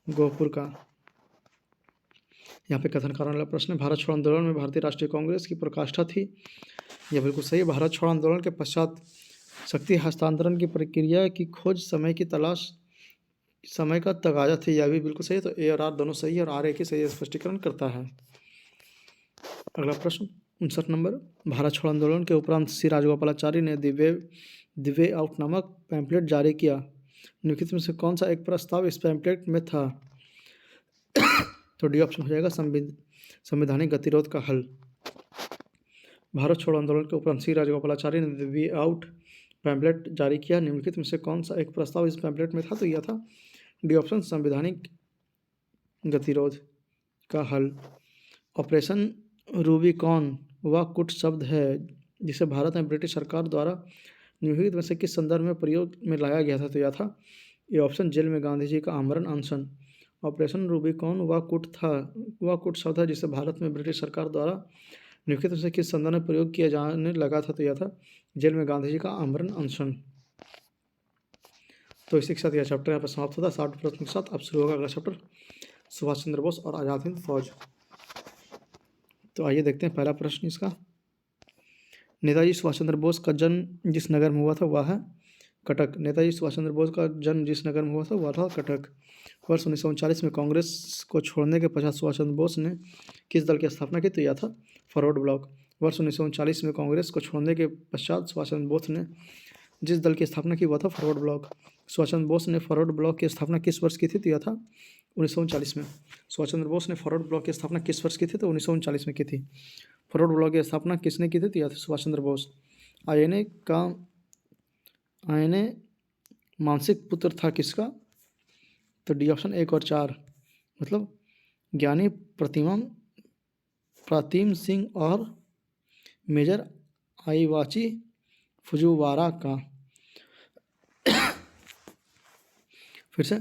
गोहपुर का। यहाँ पे कथन कारण वाला प्रश्न है। भारत छोड़ो आंदोलन में भारतीय राष्ट्रीय कांग्रेस की प्रकाष्ठा थी, यह बिल्कुल सही है। भारत छोड़ो आंदोलन के पश्चात शक्ति हस्तांतरण की प्रक्रिया की खोज समय की तलाश समय का तगाजा थी, यह भी बिल्कुल सही है। तो ए और आर दोनों सही है और आर एक ही सही स्पष्टीकरण करता है। अगला प्रश्न 59 नंबर। भारत छोड़ो आंदोलन के उपरांत श्री राजगोपालाचारी ने दिव्य द वे आउट नामक पैम्पलेट जारी किया? निम्नलिखित में से कौन सा एक प्रस्ताव इस पैम्पलेट में था? तो डी ऑप्शन हो जाएगा संवैधानिक गतिरोध का हल। भारत छोड़ो आंदोलन के उपरांत श्री राजगोपालाचारी ने द वे आउट पैम्पलेट जारी किया। निम्नलिखित में से कौन सा एक प्रस्ताव इस पैम्पलेट में था? तो यह था डी ऑप्शन संवैधानिक गतिरोध का हल। ऑपरेशन रूबिकॉन वह कुट शब्द है जिसे भारत में ब्रिटिश सरकार द्वारा निम्नलिखित में से किस संदर्भ में प्रयोग में लाया गया था? तो यह था ये ऑप्शन जेल में गांधी जी का आमरण अनशन। ऑपरेशन रूबिकॉन वह कुट शब्द है जिसे भारत में ब्रिटिश सरकार द्वारा निम्नलिखित में से किस संदर्भ में प्रयोग किया जाने लगा था? तो यह था जेल में गांधी जी का आमरण अनशन। तो इसी के साथ यह चैप्टर यहाँ पर समाप्त होता है 60 प्रश्न के साथ। अब शुरू होगा अगला चैप्टर सुभाष चंद्र बोस और आज़ाद हिंद फौज। तो आइए देखते हैं पहला प्रश्न इसका। नेताजी सुभाष चंद्र बोस का जन्म जिस नगर में हुआ था वह है कटक। नेताजी सुभाष चंद्र बोस का जन्म जिस नगर में हुआ था वह था कटक। वर्ष 1939 में कांग्रेस को छोड़ने के पश्चात सुभाष चंद्र बोस ने किस दल की स्थापना की? तो यह था फॉरवर्ड ब्लॉक। वर्ष 1939 में कांग्रेस को छोड़ने के पश्चात सुभाष चंद्र बोस ने जिस दल की स्थापना की वह था फॉरवर्ड ब्लॉक। सुभाष चंद्र बोस ने फॉरवर्ड ब्लॉक की स्थापना किस वर्ष की थी? तो यह था 1939 में। सुभाष चंद्र बोस ने फॉरवर्ड ब्लॉक की स्थापना किस वर्ष की थी? तो 1939 में की थी। फॉरवर्ड ब्लॉक की स्थापना किसने की थी? तो यह था सुभाष चंद्र बोस। आईएनए मानसिक पुत्र था किसका? तो डी ऑप्शन 1 और 4 मतलब ज्ञानी प्रतिम सिंह और मेजर आईवाची फुजीवारा का। फिर से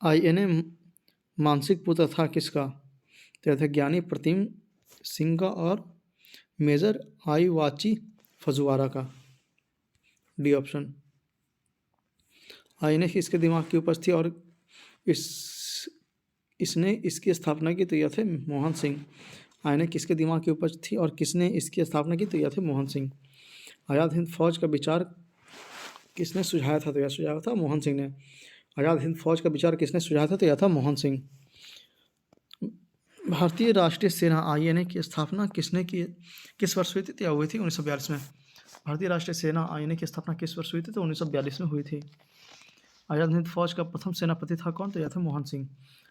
आईएनए मानसिक पुत्र था किसका? तो यह था ज्ञानी प्रतिम सिंह का और मेजर आईवाची फुजीवारा का। D option. आईएनए किसके दिमाग की उपज थी और इसने इसकी स्थापना की? तो यह थे मोहन सिंह। आईएनए किसके दिमाग की उपज थी और किसने इसकी स्थापना की? तो यह थे मोहन सिंह। आज़ाद हिंद फौज का विचार किसने सुझाया था? तो यह सुझाया था मोहन सिंह ने। आज़ाद हिंद फौज का विचार किसने सुझाया था? तो यह था मोहन सिंह। भारतीय राष्ट्रीय सेना आईएनए की स्थापना किसने की किस वर्ष हुई थी? तो यह हुई थी 1942 में। भारतीय राष्ट्रीय सेना आईएनए की स्थापना किस वर्ष हुई थी? तो 1942 में हुई थी। आज़ाद हिंद फौज का प्रथम सेनापति था कौन? तो यह था मोहन सिंह।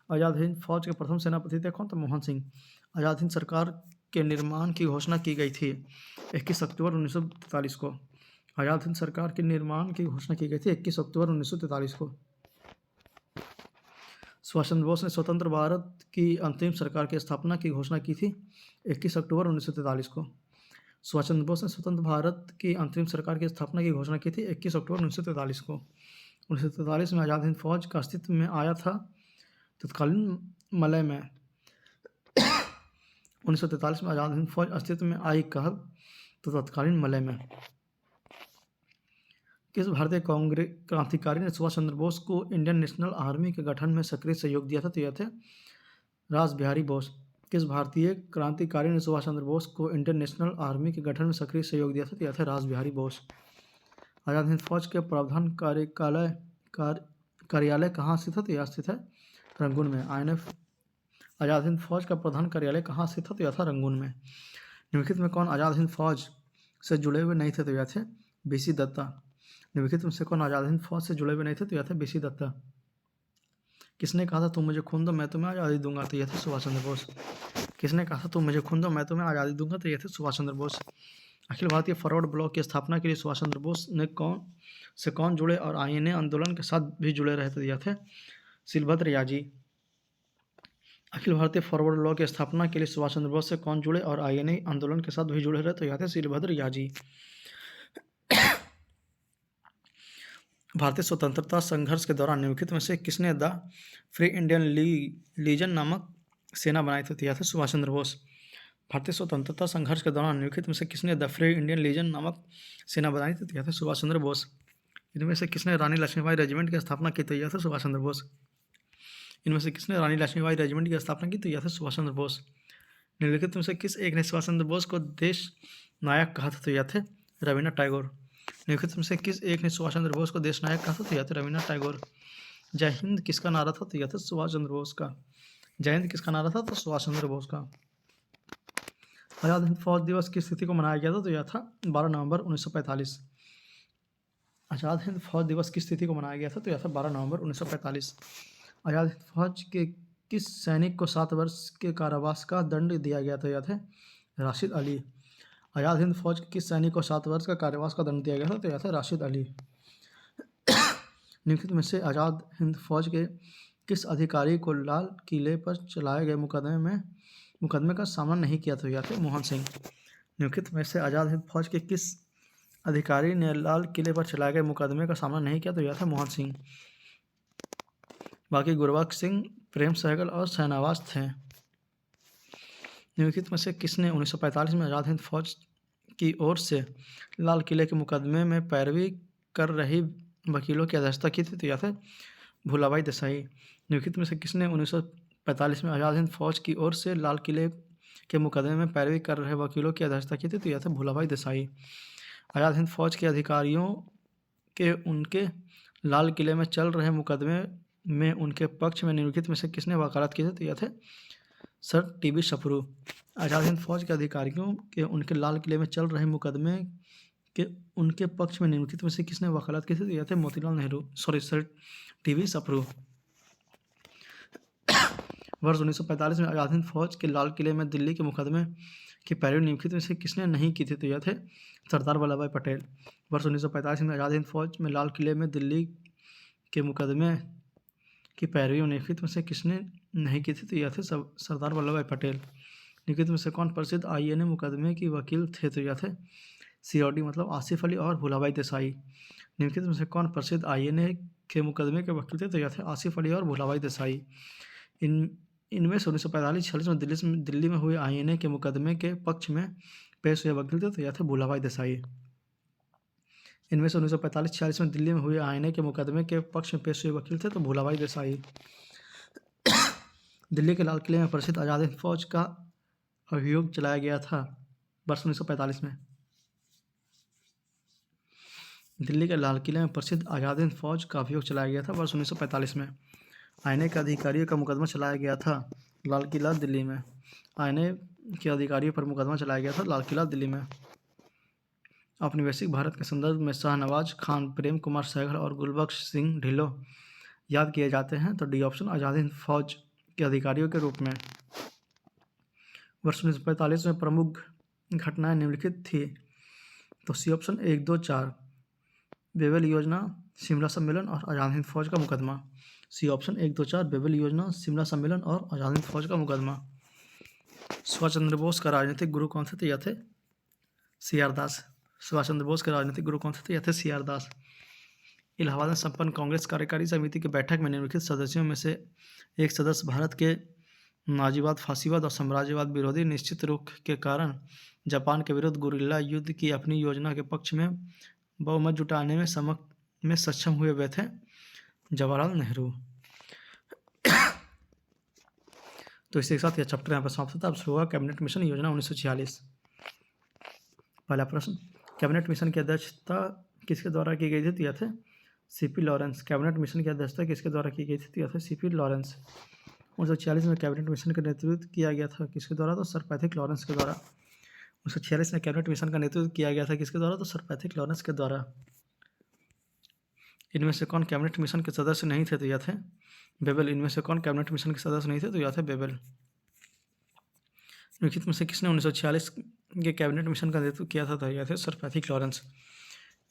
आज़ाद हिंद फौज के प्रथम सेनापति थे कौन? तो मोहन सिंह। आज़ाद हिंद सरकार के निर्माण की घोषणा की गई थी 21 अक्टूबर 1943 को। आज़ाद हिंद सरकार के निर्माण की घोषणा की गई थी 21 अक्टूबर 1943 को। सुभाष चंद्र बोस ने स्वतंत्र भारत की अंतरिम सरकार की स्थापना की घोषणा की थी 21 अक्टूबर 1943 को। सुभाष चंद्र बोस ने स्वतंत्र भारत की अंतरिम सरकार की स्थापना की घोषणा की थी 21 अक्टूबर 1943 को। 1943 में आज़ाद हिंद फौज का अस्तित्व में आया था तत्कालीन मलय में। 1943 में आज़ाद हिंद फौज अस्तित्व में आई कब? तो तत्कालीन मलय में। किस भारतीय कांग्रेस क्रांतिकारी ने सुभाष चंद्र बोस को इंडियन नेशनल आर्मी के गठन में सक्रिय सहयोग दिया था? तो यह थे रास बिहारी बोस। किस भारतीय क्रांतिकारी ने सुभाष चंद्र बोस को इंडियन नेशनल आर्मी के गठन में सक्रिय सहयोग दिया था? तो यह थे रास बिहारी बोस। आज़ाद हिंद फौज के प्रधान कार्यालय कहाँ स्थित है? तो यह स्थित है रंगून में। आईएनएफ आज़ाद हिंद फौज का प्रधान कार्यालय कहाँ स्थित था? तो यह था रंगून में। निम्नलिखित में कौन आज़ाद हिंद फौज से जुड़े हुए नहीं थे? तो यह थे बीसी दत्ता। निम्नलिखित में से कौन आज़ाद हिंद फौज से जुड़े हुए नहीं थे? तो यह थे बीसी दत्ता। किसने कहा था तुम मुझे खून दो मैं तुम्हें आज़ादी दूंगा? तो यह थे सुभाष चंद्र बोस। किसने कहा था तुम मुझे खून दो मैं तुम्हें आज़ादी दूंगा? तो यह थे सुभाष चंद्र बोस। अखिल भारतीय फॉरवर्ड ब्लॉक की स्थापना के लिए सुभाष चंद्र बोस ने कौन जुड़े और आईएनए आंदोलन के साथ भी जुड़े रहे? तो यह थे शिलभद्र याजी। अखिल भारतीय फॉरवर्ड ब्लॉक की स्थापना के लिए सुभाष चंद्र बोस से कौन जुड़े और आईएनए आंदोलन के साथ भी जुड़े रहे? तो यह थे शिलभद्र याजी। भारतीय स्वतंत्रता संघर्ष के दौरान निम्नलिखित में से किसने द फ्री इंडियन लीजन नामक सेना बनाई थी? तो यह थे सुभाष चंद्र बोस। भारतीय स्वतंत्रता संघर्ष के दौरान निम्नलिखित में से किसने द फ्री इंडियन लीजन नामक सेना बनाई थी? तो यह थे सुभाष चंद्र बोस। इनमें से किसने रानी लक्ष्मीबाई रेजिमेंट की स्थापना की? तो यह थे सुभाष चंद्र बोस। इनमें से किसने रानी लक्ष्मीबाई रेजिमेंट की स्थापना की? तो यह थे सुभाष चंद्र बोस। निम्नलिखित में से किस एक ने सुभाष चंद्र बोस को देश नायक कहा था? तो यह थे रविन्द्रनाथ टैगोर। निम्नलिखित में से किस एक ने सुभाष चंद्र बोस को देश नायक कहा था? तो यह थे रविन्द्रनाथ टैगोर। जय हिंद किसका नारा था? तो यह था सुभाष चंद्र बोस का। जय हिंद किसका नारा था? तो सुभाष चंद्र बोस का। आज़ाद हिंद फौज दिवस किस तिथि को मनाया गया था? तो यह था 12 नवंबर 1945। आज़ाद हिंद फौज दिवस किस तिथि को मनाया गया था? तो यह था 12 नवंबर 1945। आज़ाद हिंद फौज के किस सैनिक को 7 वर्ष के कारावास का दंड दिया गया था? यह थे राशिद अली। आज़ाद हिंद फौज के किस सैनिक को 7 वर्ष का कारावास का दंड दिया गया था? तो यह था राशिद अली। निम्नलिखित में से आज़ाद हिंद फौज के किस अधिकारी को लाल किले पर चलाए गए मुकदमे का सामना नहीं किया था? यह थे मोहन सिंह। निम्नलिखित में से आज़ाद हिंद फौज के किस अधिकारी ने लाल किले पर चलाए गए मुकदमे का सामना नहीं किया? तो यह था मोहन सिंह। बाकी गुरबख्श सिंह, प्रेम सहगल और शाहनवाज थे। निम्नलिखित में से किसने 1945 में आज़ाद हिंद फौज की ओर से लाल किले के मुकदमे में पैरवी कर रही वकीलों की अध्यक्षता की थी? तो यह थे भूलाबाई देसाई। निम्नलिखित में से किसने 1945 में आज़ाद हिंद फौज की ओर से लाल किले के मुकदमे में पैरवी कर रहे वकीलों की अध्यक्षता की थी? तो यह थे भूलाबाई देसाई। आज़ाद हिंद फौज के अधिकारियों के उनके लाल किले में चल रहे मुकदमे में उनके पक्ष में निम्नलिखित में से किसने वकालत की थी? तो यह थे सर टीबी सप्रू। आज़ाद हिंद फौज के अधिकारियों के उनके लाल किले में चल रहे मुकदमे के उनके पक्ष में निम्नलिखित में से किसने वकालत की थी? तो यह थे मोतीलाल नेहरू, सर टीबी सप्रू। वर्ष 1945 में आज़ाद हिंद फौज के लाल किले में दिल्ली के मुकदमे की पैरवी निम्नलिखित में से किसने नहीं की थी? तो यह थे सरदार वल्लभ भाई पटेल। वर्ष 1945 में आज़ाद हिंद फौज में लाल किले में दिल्ली के मुकदमे की पैरवी निम्नलिखित में से किसने नहीं की थी? तो यह थे सरदार वल्लभ भाई पटेल। निम्नलिखित में से कौन प्रसिद्ध आईएनए मुकदमे की वकील थे? तो यह थे सीओडी मतलब आसिफ अली और भूलाबाई देसाई। निम्नलिखित में से कौन प्रसिद्ध आईएनए के मुकदमे के वकील थे? तो यह थे आसिफ अली और भूलाबाई देसाई। इनमें से 1945-46 में दिल्ली में हुए आईएनए के मुकदमे के पक्ष में पेश हुए वकील थे? तो यह थे भूलाबाई देसाई। इनमें से 1945-46 में दिल्ली में हुए आईएनए के मुकदमे के पक्ष में पेश हुए वकील थे? तो भूलाबाई देसाई। दिल्ली के लाल किले में प्रसिद्ध आज़ाद हिंद फौज का अभियोग चलाया गया था वर्ष 1945 में। दिल्ली के लाल किले में प्रसिद्ध आज़ाद हिंद फौज का अभियोग चलाया गया था वर्ष 1945 में। आईएनए के अधिकारियों का मुकदमा चलाया गया था लाल किला दिल्ली में। आईएनए के अधिकारियों पर मुकदमा चलाया गया था लाल किला दिल्ली में। औपनिवेशिक भारत के संदर्भ में शाहनवाज खान, प्रेम कुमार सहगल और गुरबख्श सिंह ढिल्लों याद किए जाते हैं? तो डी ऑप्शन आज़ाद हिंद फौज के अधिकारियों के रूप में। वर्ष 1945 में प्रमुख घटनाएं निम्नलिखित थी? तो सी ऑप्शन 1, 2, 4 बेबल योजना, शिमला सम्मेलन और आज़ाद हिंद फौज का मुकदमा। सी ऑप्शन 1, 2, 4 बेबल योजना, शिमला सम्मेलन और आज़ाद हिंद फौज का मुकदमा। सुभाष चंद्र बोस का राजनीतिक गुरु कौन थे? तो यह थे CR दास। सुभाष चंद्र बोस के राजनीतिक गुरु कौन थे? तो यह थे CR दास। इलाहाबाद में संपन्न कांग्रेस कार्यकारी समिति की बैठक में निम्नलिखित सदस्यों में से एक सदस्य भारत के नाजीवाद, फासीवाद और साम्राज्यवाद विरोधी निश्चित रुख के कारण जापान के विरुद्ध गुरिल्ला युद्ध की अपनी योजना के पक्ष में बहुमत जुटाने में सक्षम हुए थे? जवाहरलाल नेहरू। तो इसी के साथ यह चैप्टर यहाँ पर समाप्त होता है। अब शुरू हुआ कैबिनेट मिशन योजना 1946। पहला प्रश्न, कैबिनेट मिशन की अध्यक्षता किसके द्वारा की गई थी? तो यह थे CP लॉरेंस। कैबिनेट मिशन की अध्यक्षता किसके द्वारा की गई थी? तो यह थे CP लॉरेंस। 1946 में कैबिनेट मिशन का नेतृत्व किया गया था किसके द्वारा? तो सर पैथिक लॉरेंस के द्वारा। 1946 में कैबिनेट मिशन का नेतृत्व किया गया था किसके द्वारा? तो सर पैथिक लॉरेंस के द्वारा। इनमें से कौन कैबिनेट मिशन के सदस्य नहीं थे? तो यह थे बेबल। इनमें से कौन कैबिनेट मिशन के सदस्य नहीं थे? तो यह थे बेबल। निम्नलिखित में से किसने 1946 के कैबिनेट मिशन का नेतृत्व किया था? तो यह थे सर पैथिक लॉरेंस।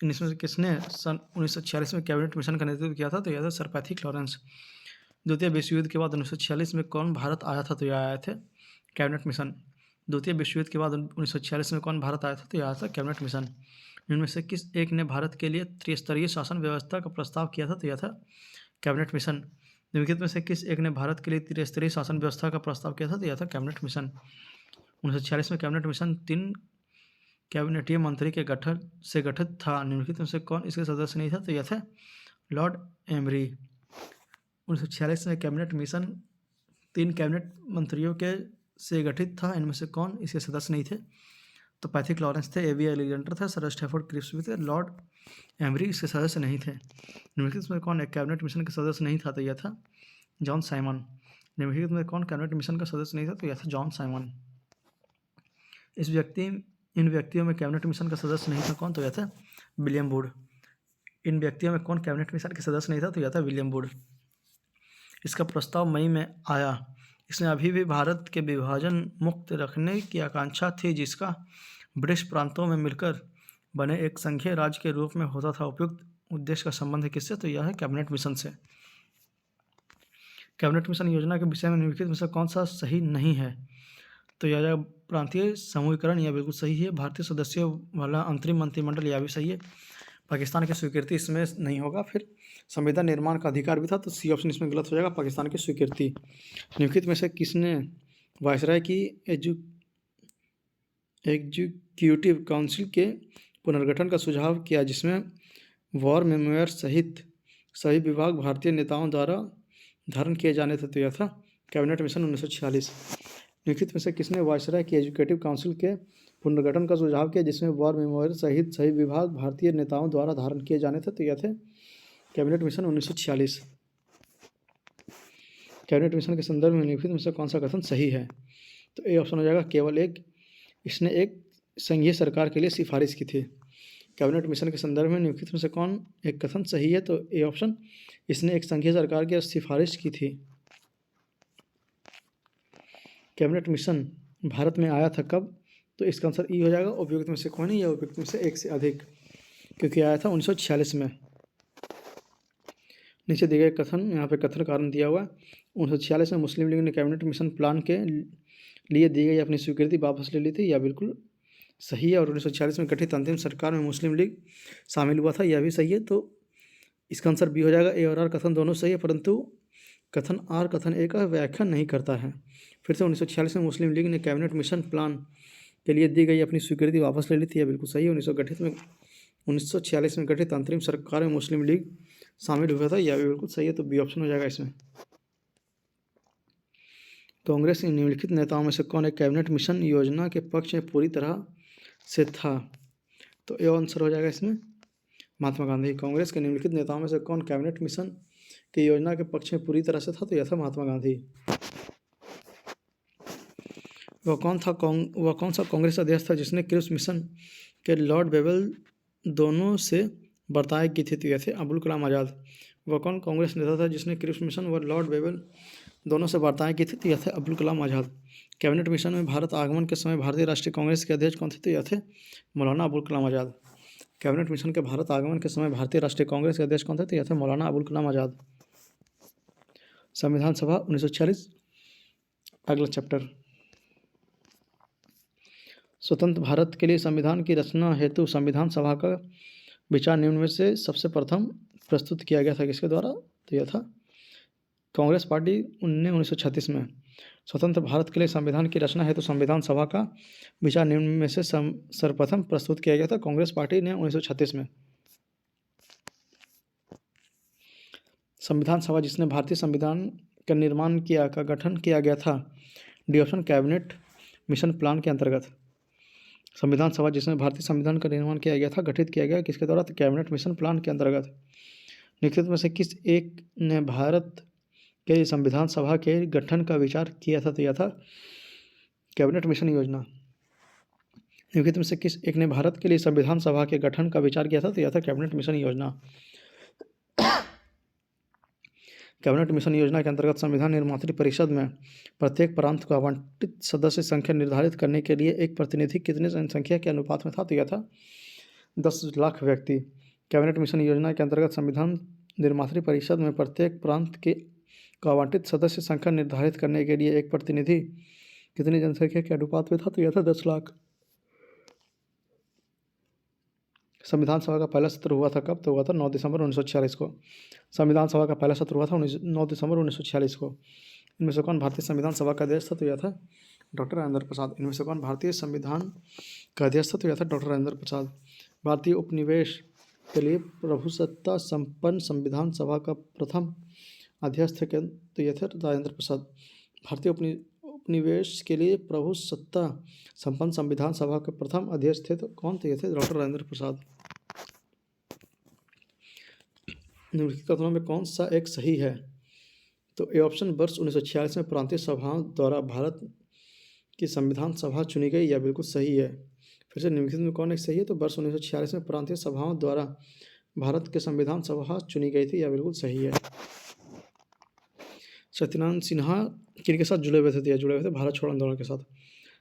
इनमें से किसने सन 1946 में कैबिनेट मिशन का नेतृत्व किया था? तो यह था सर पैथिक लॉरेंस। द्वितीय विश्व युद्ध के बाद 1946 में कौन भारत आया था? तो यह आया थे कैबिनेट मिशन। द्वितीय विश्व युद्ध के बाद 1946 में कौन भारत आया था? तो यह आया था कैबिनेट मिशन। इनमें से किस एक ने भारत के लिए त्रिस्तरीय शासन व्यवस्था का प्रस्ताव किया था? तो यह था कैबिनेट मिशन। निम्नलिखित में से किस एक ने भारत के लिए त्रिस्तरीय शासन व्यवस्था का प्रस्ताव किया था? तो यह था कैबिनेट मिशन। 1946 में कैबिनेट मिशन 3 कैबिनेटीय मंत्री के गठन से गठित था। निम्नलिखित में से कौन इसके सदस्य नहीं था? तो यह थे लॉर्ड एमरी। 1946 में कैबिनेट मिशन 3 कैबिनेट मंत्रियों के से गठित था। इनमें से कौन इसके सदस्य नहीं थे? तो पैथिक लॉरेंस थे, A.V. अलेक्जेंडर था, सर स्टैफोर्ड क्रिप्स भी थे, लॉर्ड एमरी इसके सदस्य नहीं थे। निम्नलिखित में कौन एक कैबिनेट मिशन का सदस्य नहीं था? तो यह था जॉन साइमन। निम्नलिखित में कौन कैबिनेट मिशन का सदस्य नहीं था? तो यह था जॉन साइमन। इन व्यक्तियों में कैबिनेट मिशन का सदस्य नहीं था कौन? तो यह था विलियम वुड। इन व्यक्तियों में कौन कैबिनेट मिशन के सदस्य नहीं था? तो यह था विलियम वुड। इसका प्रस्ताव मई में आया। इसमें अभी भी भारत के विभाजन मुक्त रखने की आकांक्षा थी, जिसका ब्रिटिश प्रांतों में मिलकर बने एक संघीय राज्य के रूप में होता था। उपयुक्त उद्देश्य का संबंध है किससे? तो यह है कैबिनेट मिशन से। कैबिनेट मिशन योजना के विषय में निम्नलिखित में से कौन सा सही नहीं है? तो यह प्रांतीय समूहीकरण, यह बिल्कुल सही है। भारतीय सदस्यों वाला अंतरिम मंत्रिमंडल, यह भी सही है। पाकिस्तान की स्वीकृति इसमें नहीं होगा। फिर संविधान निर्माण का अधिकार भी था, तो सी ऑप्शन इसमें गलत हो जाएगा, पाकिस्तान की स्वीकृति। निम्नलिखित में से किसने वायसराय की एग्जीक्यूटिव काउंसिल के पुनर्गठन का सुझाव किया, जिसमें वॉर मेमोयर सहित सभी विभाग भारतीय नेताओं द्वारा धारण किए जाने थे? तो यह था कैबिनेट मिशन 1946। निम्नलिखित में से किसने वायसराय की एग्जीक्यूटिव काउंसिल के पुनर्गठन का सुझाव किया, जिसमें वॉर मेमोरियल सहित सभी विभाग भारतीय नेताओं द्वारा धारण किए जाने थे? तो यह थे कैबिनेट मिशन 1946। कैबिनेट मिशन के संदर्भ में निम्नलिखित में से कौन सा कथन सही है? तो ए ऑप्शन हो जाएगा, केवल एक। इसने एक संघीय सरकार के लिए सिफारिश की थी। कैबिनेट मिशन के संदर्भ में निम्नलिखित में से कौन एक कथन सही है? तो ए ऑप्शन, इसने एक संघीय सरकार की सिफारिश की थी। कैबिनेट मिशन भारत में आया था कब? तो इसका आंसर ई हो जाएगा, उपयुक्त में से कोई नहीं, या उपयुक्त में से एक से अधिक, क्योंकि आया था 1946 में। नीचे दिए गए कथन, यहाँ पे कथन कारण दिया हुआ है। 1946 में मुस्लिम लीग ने कैबिनेट मिशन प्लान के लिए दी गई अपनी स्वीकृति वापस ले ली थी, यह बिल्कुल सही है। और 1946 में गठित अंतिम सरकार में मुस्लिम लीग शामिल हुआ था, यह भी सही है। तो इसका आंसर बी हो जाएगा। ए और आर कथन दोनों सही है, परंतु कथन आर कथन ए का व्याख्या नहीं करता है। फिर से 1946 में मुस्लिम लीग ने कैबिनेट मिशन प्लान के लिए दी गई अपनी स्वीकृति वापस ले ली थी, यह बिल्कुल सही है। 1946 में गठित अंतरिम सरकार में मुस्लिम लीग शामिल हुआ था, यह भी बिल्कुल सही है। तो बी ऑप्शन हो जाएगा इसमें। कांग्रेस के निम्नलिखित नेताओं में से कौन एक कैबिनेट मिशन योजना के पक्ष में पूरी तरह से था? तो ए आंसर हो जाएगा इसमें, महात्मा गांधी। कांग्रेस के निम्नलिखित नेताओं में से कौन कैबिनेट मिशन की योजना के पक्ष में पूरी तरह से था? तो यह था महात्मा गांधी। वह कौन सा कांग्रेस अध्यक्ष था जिसने क्रिप्स मिशन के लॉर्ड बेवल दोनों से बर्ताव की थी? तो यह थे अब्दुल कलाम आज़ाद। वह कौन कांग्रेस नेता था जिसने क्रिप्स मिशन व लॉर्ड बेवल दोनों से वार्ताएं की थी? तो यह थे अब्दुल कलाम आज़ाद। कैबिनेट मिशन में भारत आगमन के समय भारतीय राष्ट्रीय कांग्रेस के अध्यक्ष कौन थे? तो यह थे मौलाना अबुल कलाम आज़ाद। कैबिनेट मिशन के भारत आगमन के समय भारतीय राष्ट्रीय कांग्रेस के अध्यक्ष कौन थे? तो यह थे मौलाना अबुल कलाम आज़ाद। संविधान सभा 1946, अगला चैप्टर। स्वतंत्र भारत के लिए संविधान की रचना हेतु संविधान सभा का विचार निम्न में से सबसे प्रथम प्रस्तुत किया गया था किसके द्वारा? तो यह था कांग्रेस पार्टी ने 1936 में। स्वतंत्र भारत के लिए संविधान की रचना हेतु संविधान सभा का विचार निम्न में से सर्वप्रथम प्रस्तुत किया गया था कांग्रेस पार्टी ने 1936 में। संविधान सभा जिसने भारतीय संविधान का निर्माण किया का गठन किया गया था? D option, cabinet mission plan के अंतर्गत। संविधान सभा जिसमें भारतीय संविधान का निर्माण किया गया था, गठित किया गया किसके द्वारा? तो कैबिनेट मिशन प्लान के अंतर्गत। निम्नलिखित में से किस एक ने भारत के संविधान सभा के गठन का विचार किया था? तो यह था कैबिनेट मिशन योजना। निम्नलिखित में से किस एक ने भारत के लिए संविधान सभा के गठन का विचार किया था? तो यह था कैबिनेट मिशन योजना। कैबिनेट मिशन योजना के अंतर्गत संविधान निर्मात्री परिषद में प्रत्येक प्रांत को आवंटित सदस्य संख्या निर्धारित करने के लिए एक प्रतिनिधि कितने जनसंख्या के अनुपात में था? तो यह था 10 लाख व्यक्ति। कैबिनेट मिशन योजना के अंतर्गत संविधान निर्मात्री परिषद में प्रत्येक प्रांत के को आवंटित सदस्य संख्या निर्धारित करने के लिए एक प्रतिनिधि कितनी जनसंख्या के अनुपात में था? तो यह था 10 लाख। संविधान सभा का पहला सत्र हुआ था कब? तो हुआ था 9 दिसंबर 1946 को। संविधान सभा का पहला सत्र हुआ था 9 दिसंबर 1946 को। इनमें से कौन भारतीय संविधान सभा का अध्यक्ष था? तो यह था डॉक्टर राजेंद्र प्रसाद। इनमें से कौन भारतीय संविधान का अध्यक्ष था? तो यह था डॉक्टर राजेंद्र प्रसाद। भारतीय उपनिवेश के लिए प्रभुसत्ता संपन्न संविधान सभा का प्रथम अध्यक्ष थे? तो यह थे राजेंद्र प्रसाद। भारतीय उपनिवेश के लिए प्रभुसत्ता संपन्न संविधान सभा के प्रथम अध्यक्ष थे? तो कौन थे? थे डॉक्टर राजेंद्र प्रसाद। निम्नलिखित कथनों में कौन सा एक सही है? तो ए ऑप्शन, वर्ष 1946 में प्रांतीय सभाओं द्वारा भारत की संविधान सभा चुनी गई, यह बिल्कुल सही है। फिर से निम्नलिखित में कौन एक सही है? तो वर्ष 1946 में प्रांतीय सभाओं द्वारा भारत के संविधान सभा चुनी गई थी? यह बिल्कुल सही है। सत्यनारायण सिन्हा किनके साथ जुड़े हुए थे? तो यह जुड़े हुए थे भारत छोड़ो आंदोलन के साथ।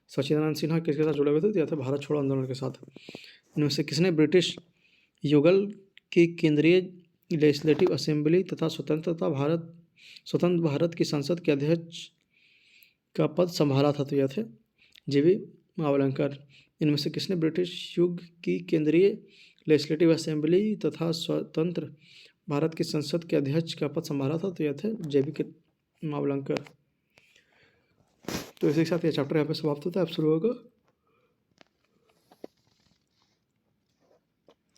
सत्यनारायण सिन्हा किसके साथ जुड़े हुए थे? तो यह थे भारत छोड़ो आंदोलन के साथ। इनमें से किसने ब्रिटिश युगल की केंद्रीय लेजिस्लेटिव असेंबली तथा स्वतंत्र भारत की संसद के अध्यक्ष का पद संभाला था? तो यह थे जीवी मावलंकर। इनमें से किसने ब्रिटिश युग की केंद्रीय लेजिस्लेटिव असेंबली तथा स्वतंत्र भारत की संसद के अध्यक्ष का पद संभाला था? तो यह थे जेबी के मावलंकर। तो इसी के साथ यह चैप्टर यहाँ पे समाप्त होता है। अब शुरू होगा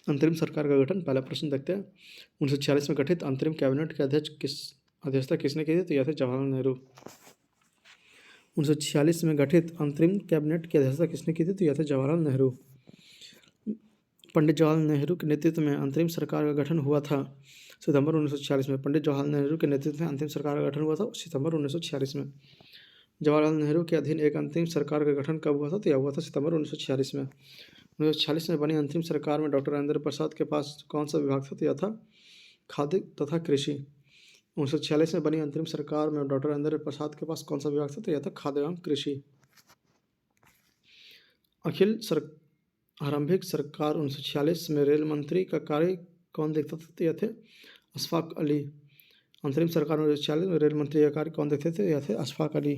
अंतरिम सरकार का गठन। पहला प्रश्न देखते हैं। 1946 में गठित अंतरिम कैबिनेट के अध्यक्षता किसने की थी? तो यह थे जवाहरलाल नेहरू। 1946 में गठित अंतरिम कैबिनेट की अध्यक्षता किसने की थी? तो यह थे जवाहरलाल नेहरू। पंडित जवाहरलाल नेहरू के नेतृत्व में अंतरिम सरकार का गठन हुआ था सितंबर 1946 में। पंडित जवाहरलाल नेहरू के नेतृत्व में अंतिम सरकार का गठन हुआ था सितंबर 1946 में। जवाहरलाल नेहरू के अधीन एक अंतिम सरकार का गठन कब हुआ था? तो यह हुआ था सितंबर 1946 में। 1946 में बनी अंतिम सरकार में डॉक्टर राजेंद्र प्रसाद के पास कौन सा विभाग था? तो यह था खाद्य तथा कृषि। 1946 में बनी अंतरिम सरकार में डॉक्टर राजेंद्र प्रसाद के पास कौन सा विभाग था? तो यह था खाद्य एवं कृषि। आरंभिक सरकार 1946 में रेल मंत्री का कार्य कौन देखता था? तो यह थे अशफाक अली। अंतरिम सरकार 1946 में रेल मंत्री का कार्य कौन देखते थे? यह थे अशफाक अली।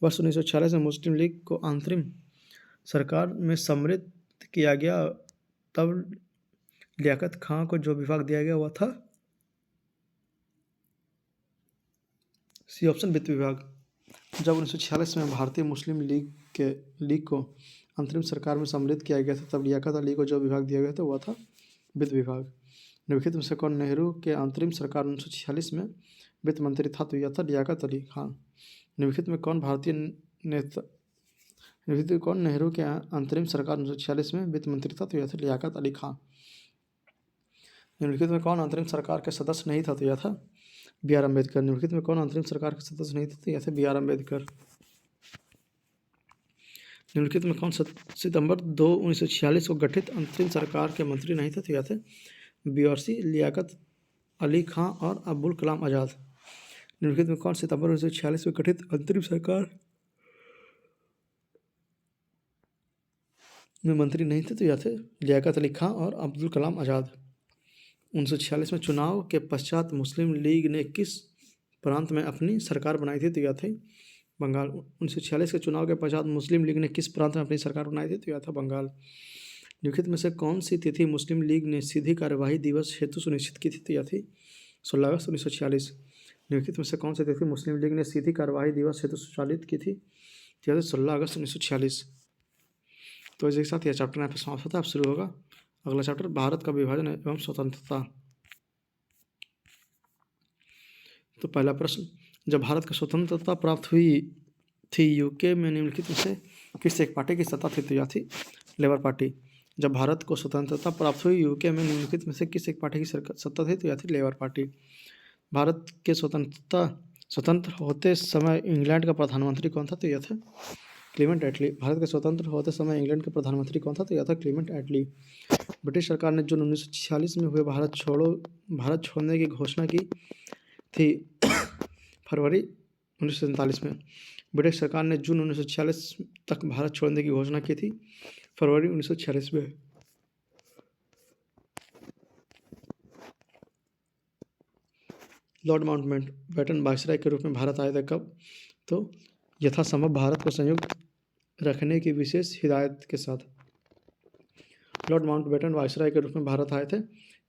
वर्ष 1946 में मुस्लिम लीग को अंतरिम सरकार में सम्मिलित किया गया, तब लियाकत खां को जो विभाग दिया गया वह था सी ऑप्शन वित्त विभाग। जब 1946 में भारतीय मुस्लिम लीग को अंतरिम सरकार में सम्मिलित किया गया था, तब लियाकत अली को जो विभाग दिया गया था वह था वित्त विभाग। निम्नलिखित में से कौन नेहरू के अंतरिम सरकार 1946 में वित्त मंत्री था? तो यह था लियाकत अली खां। निम्नलिखित में कौन नेहरू के अंतरिम सरकार 1946 में वित्त मंत्री था? तो यह था लियाकत अली खां। निम्नलिखित में कौन अंतरिम सरकार के सदस्य नहीं था? तो यह था बी आर अम्बेडकर। निम्नलिखित में कौन अंतरिम सरकार के सदस्य नहीं थे? तो यह थे बी आर अम्बेडकर। निम्नलिखित में कौन सितंबर 2, 1946 को गठित अंतरिम सरकार के मंत्री नहीं थे? तो यह थे BRC, लियाकत अली खां और अब्दुल कलाम आज़ाद। निम्नलिखित में कौन सितंबर 1946 में गठित अंतरिम सरकार में मंत्री नहीं थे? तो यह थे लियाकत अली खां और अब्दुल कलाम आज़ाद। 1946 में चुनाव के पश्चात मुस्लिम लीग ने किस प्रांत में अपनी सरकार बनाई थी? तो यह थे बंगाल। 1946 के चुनाव के पश्चात मुस्लिम लीग ने किस प्रांत में अपनी सरकार बनाई थी? तो यह था बंगाल। निम्नलिखित में से कौन सी तिथि मुस्लिम लीग ने सीधी कार्यवाही दिवस हेतु सुनिश्चित की थी? तो यह थी 16 अगस्त 1946। निम्नलिखित में से कौन सी तिथि मुस्लिम लीग ने सीधी कार्यवाही दिवस हेतु सुचालित की थी? तो यह थी 16 अगस्त 1946। तो इसके साथ यह चैप्टर यहाँ पर समाप्त होता है। अब शुरू होगा अगला चैप्टर, भारत का विभाजन एवं स्वतंत्रता। तो पहला प्रश्न, जब भारत को स्वतंत्रता प्राप्त हुई थी, यूके में निम्नलिखित में से किस एक पार्टी की सत्ता थी? तो यह थी लेबर पार्टी। जब भारत को स्वतंत्रता प्राप्त हुई, यूके में निम्नलिखित में से किस एक पार्टी की सत्ता थी? तो यह थी लेबर पार्टी। भारत के स्वतंत्र होते समय इंग्लैंड का प्रधानमंत्री कौन था? तो यह था क्लीमेंट एटली। भारत के स्वतंत्र होते समय इंग्लैंड के प्रधानमंत्री कौन था? तो यह था क्लीमेंट एटली। ब्रिटिश सरकार ने जून 1946 में हुए भारत छोड़ने की घोषणा की थी फरवरी 1947 में। ब्रिटिश सरकार ने जून 1946 तक भारत छोड़ने की घोषणा की थी फरवरी 1946 में। लॉर्ड माउंटबेटन वायसराय के रूप में भारत आए थे कब? तो यथासंभव भारत को संयुक्त रखने की विशेष हिदायत के साथ। लॉर्ड माउंटबेटन वायसराय के रूप में भारत आए थे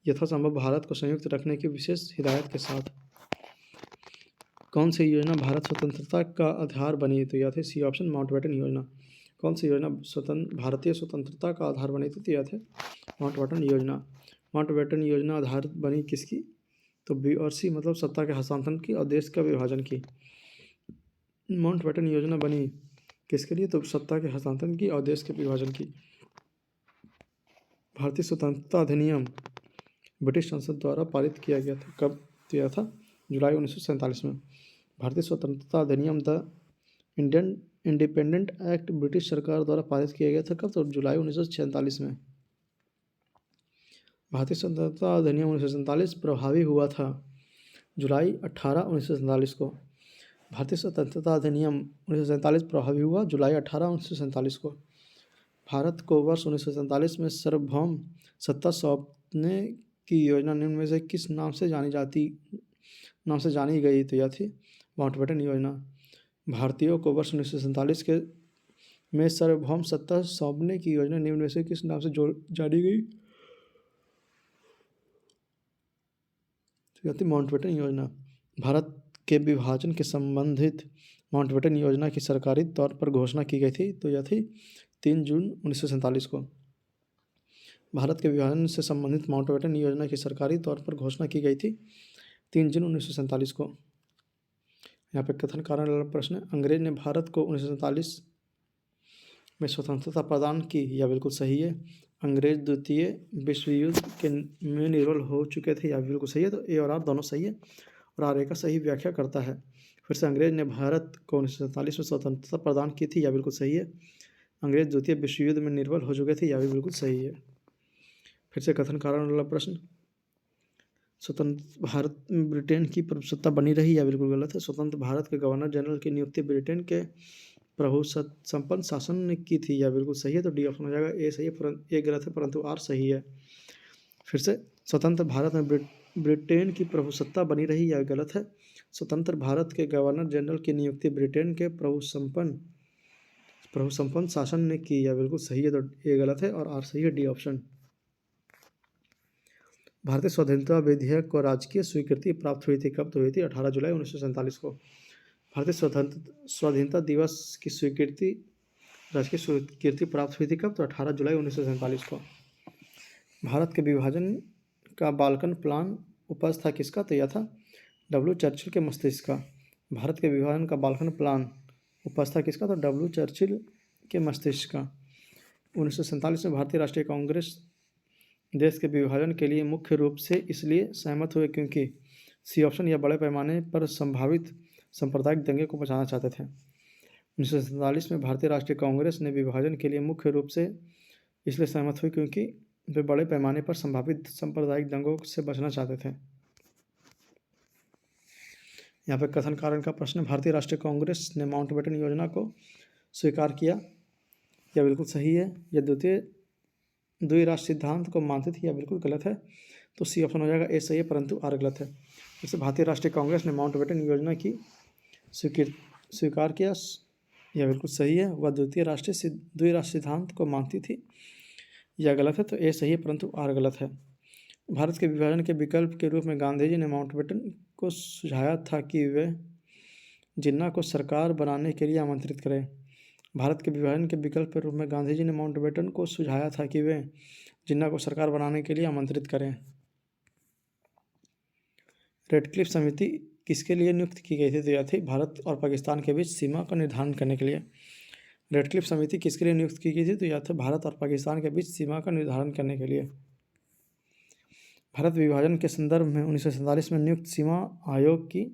यथासंभव भारत को संयुक्त रखने की विशेष हिदायत के साथ। कौन सी योजना भारत स्वतंत्रता का आधार बनी? तो यह थे सी ऑप्शन माउंटबेटन योजना। कौन सी योजना भारतीय स्वतंत्रता का आधार बनी थी? तो यह थे माउंटबेटन योजना। माउंटबेटन योजना आधार बनी किसकी? तो बी और सी, मतलब सत्ता के हस्तांतरण की और देश का विभाजन की। माउंटबेटन योजना बनी किसके लिए? तो सत्ता के हस्तांतरण की और देश के विभाजन की। भारतीय स्वतंत्रता अधिनियम ब्रिटिश संसद द्वारा पारित किया गया था कब? तो यह था जुलाई 1947 में। भारतीय स्वतंत्रता अधिनियम the Indian independent act British सरकार द्वारा पारित किया गया था कब? तो जुलाई 1947 में। भारतीय स्वतंत्रता अधिनियम 1947 प्रभावी हुआ था जुलाई 18, 1947 को। भारतीय स्वतंत्रता अधिनियम 1947 प्रभावी हुआ जुलाई 18, 1947 को। भारत को वर्ष 1947 में सार्वभौम सत्ता सौंपने की योजना निम्न में से किस नाम से जानी गई? तो यह थी माउंटबेटन योजना। भारतीयों को वर्ष 1947 के में सार्वभौम सत्ता सौंपने की योजना निम्न में से किस नाम से जानी गई? तो यह थी माउंटबेटन योजना। भारत के विभाजन के संबंधित माउंटबेटन योजना की सरकारी तौर पर घोषणा की गई थी। तो यह थी 3 जून 1947 को। भारत के विभाजन से संबंधित माउंटबेटन योजना की सरकारी तौर पर घोषणा की गई थी 3 जून 1947 को। यहाँ पे कथन कारण वाला प्रश्न है, अंग्रेज ने भारत को 1947 में स्वतंत्रता प्रदान की, यह बिल्कुल सही है। अंग्रेज द्वितीय विश्व युद्ध के में निर्बल हो चुके थे, यह बिल्कुल सही है। तो ए और आर दोनों सही है और आर ए का सही व्याख्या करता है। फिर से अंग्रेज ने भारत को 1947 में स्वतंत्रता प्रदान की थी, यह बिल्कुल सही है। अंग्रेज द्वितीय विश्व युद्ध में निर्बल हो चुके थे, यह भी बिल्कुल सही है। फिर से कथन कारण वाला प्रश्न, स्वतंत्र भारत में ब्रिटेन की प्रभुसत्ता बनी रही, यह बिल्कुल गलत है। स्वतंत्र भारत के गवर्नर जनरल की नियुक्ति ब्रिटेन के प्रभु संपन्न शासन ने की थी, यह बिल्कुल सही है। तो डी ऑप्शन हो जाएगा। ए सही है, ए गलत है, परंतु आर सही है। फिर से स्वतंत्र भारत में ब्रिटेन की प्रभुसत्ता बनी रही, यह गलत है। स्वतंत्र भारत के गवर्नर जनरल की नियुक्ति ब्रिटेन के प्रभु संपन्न शासन ने की, यह बिल्कुल सही है। तो ए गलत है और आर सही है, डी ऑप्शन। भारतीय स्वाधीनता विधेयक को राजकीय स्वीकृति प्राप्त हुई थी, कब तो हुई थी? 18 जुलाई 1947 को। भारतीय स्वाधीनता दिवस की स्वीकृति राजकीय स्वीकृति प्राप्त हुई थी, कब तो 18 जुलाई 1947 को। भारत के विभाजन का बाल्कन प्लान उपज था किसका? तो यह था डब्ल्यू चर्चिल के मस्तिष्क का। भारत के विभाजन का बाल्कन प्लान उपज था किसका? तो डब्ल्यू चर्चिल के मस्तिष्क का। 1947 में भारतीय राष्ट्रीय कांग्रेस देश के विभाजन के लिए मुख्य रूप से इसलिए सहमत हुए क्योंकि सी ऑप्शन या बड़े पैमाने पर संभावित सांप्रदायिक दंगे को बचाना चाहते थे। 1947 में भारतीय राष्ट्रीय कांग्रेस ने विभाजन के लिए मुख्य रूप से इसलिए सहमत हुई क्योंकि वे बड़े पैमाने पर संभावित सांप्रदायिक दंगों से बचना चाहते थे। यहाँ पर कथन कारण का प्रश्न, भारतीय राष्ट्रीय कांग्रेस ने माउंटबेटन योजना को स्वीकार किया, यह बिल्कुल सही है। यह द्विराष्ट्र सिद्धांत को मानती थी, यह बिल्कुल गलत है। तो सी ऑप्शन हो जाएगा। ए सही है, परंतु आर गलत है। जैसे भारतीय राष्ट्रीय कांग्रेस ने माउंटबेटन योजना की स्वीकार किया, यह बिल्कुल सही है। वह द्विराष्ट्र सिद्धांत को मानती थी, यह गलत है। तो ए सही है, परंतु आर गलत है। भारत के विभाजन के विकल्प के रूप में गांधी जी ने माउंटबेटन को सुझाया था कि वे जिन्ना को सरकार बनाने के लिए आमंत्रित करें। भारत के विभाजन के विकल्प के रूप में गांधी जी ने माउंटबेटन को सुझाया था कि वे जिन्ना को सरकार बनाने के लिए आमंत्रित करें। रेडक्लिफ समिति किसके लिए नियुक्त की गई थी? तो यह थी भारत और पाकिस्तान के बीच सीमा का निर्धारण करने के लिए। रेडक्लिफ समिति किसके लिए नियुक्त की गई थी? तो यह था भारत और पाकिस्तान के बीच सीमा का निर्धारण करने के लिए। भारत विभाजन के संदर्भ में 1947 में नियुक्त सीमा आयोग की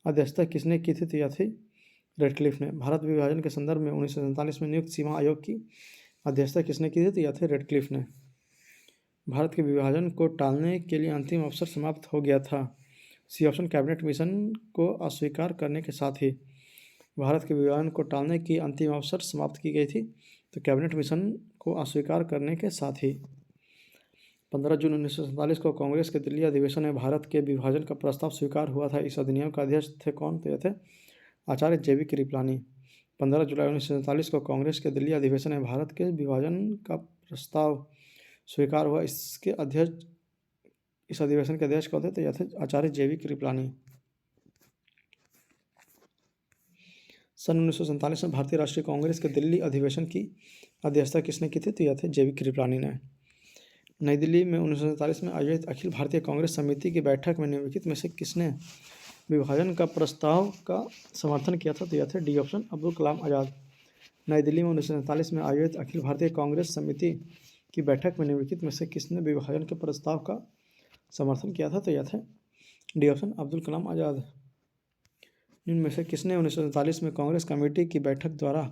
अध्यक्षता किसने की थी? तो यह थी रेडक्लिफ ने। भारत विभाजन के संदर्भ में 1947 में नियुक्त सीमा आयोग की अध्यक्षता किसने की थी? तो यह थे रेडक्लिफ ने। भारत के विभाजन को टालने के लिए अंतिम अवसर समाप्त हो गया था। सी ऑप्शन कैबिनेट मिशन को अस्वीकार करने के साथ ही। भारत के विभाजन को टालने की अंतिम अवसर समाप्त की गई थी, तो कैबिनेट मिशन को अस्वीकार करने के साथ ही। 15 जून 1947 को कांग्रेस के दिल्ली अधिवेशन में भारत के विभाजन का प्रस्ताव स्वीकार हुआ था। इस अधिनियम का अध्यक्ष थे कौन? तो यह थे आचार्य JV कृपलानी। 15 जुलाई 1947 को कांग्रेस के दिल्ली अधिवेशन में भारत के विभाजन का प्रस्ताव स्वीकार हुआ। इस अधिवेशन के अध्यक्ष कौन थे? तो यह थे आचार्य JV कृपलानी। सन 1947 में भारतीय राष्ट्रीय कांग्रेस के दिल्ली अधिवेशन की अध्यक्षता किसने की थी? तो यह थे JV कृपलानी ने। नई दिल्ली में 1947 में आयोजित अखिल भारतीय कांग्रेस समिति की बैठक में निम्नलिखित में से किसने विभाजन का प्रस्ताव का समर्थन किया था? तो यह थे डी ऑप्शन अब्दुल कलाम आज़ाद। नई दिल्ली में 1947 में आयोजित अखिल भारतीय कांग्रेस समिति की बैठक में निम्नलिखित में से किसने विभाजन के प्रस्ताव का समर्थन किया था? तो यह थे डी ऑप्शन अब्दुल कलाम आज़ाद। इनमें से किसने 1947 में कांग्रेस कमेटी की बैठक द्वारा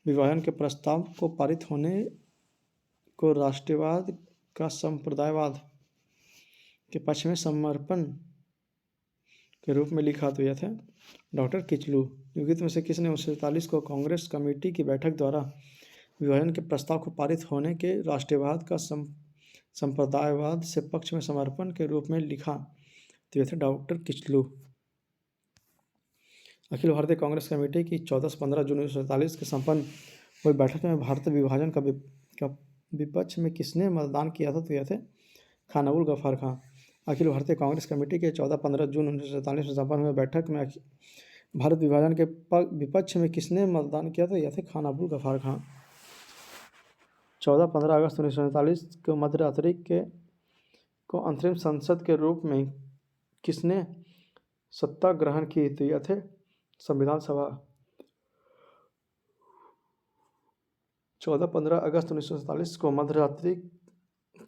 विभाजन के प्रस्ताव को पारित होने को राष्ट्रवाद का संप्रदायवाद के पक्ष में समर्पण के रूप में लिखा तो यह थे डॉक्टर किचलू। निम्नलिखित में से किसने 1947 को कांग्रेस कमेटी की बैठक द्वारा विभाजन के प्रस्ताव को पारित होने के राष्ट्रवाद का संप्रदायवाद से पक्ष में समर्पण के रूप में लिखा तो यह थे डॉक्टर किचलू। अखिल भारतीय कांग्रेस कमेटी की 14 से 15 जून 1947 के संपन्न हुई बैठक में भारत विभाजन का विपक्ष में किसने मतदान किया था तो यह थे खान अबुल गफ्फार खां। अखिल भारतीय कांग्रेस कमेटी के 14-15 जून 1947 में संपन्न हुई बैठक में भारत विभाजन के विपक्ष में किसने मतदान किया था यह थे खान अबुल गफ्फार खां। 14-15 अगस्त 1947 को मध्यरात्रि को अंतरिम संसद के रूप में किसने सत्ता ग्रहण की तो यह थे संविधान सभा। 14-15 अगस्त 1947 को मध्यरात्रि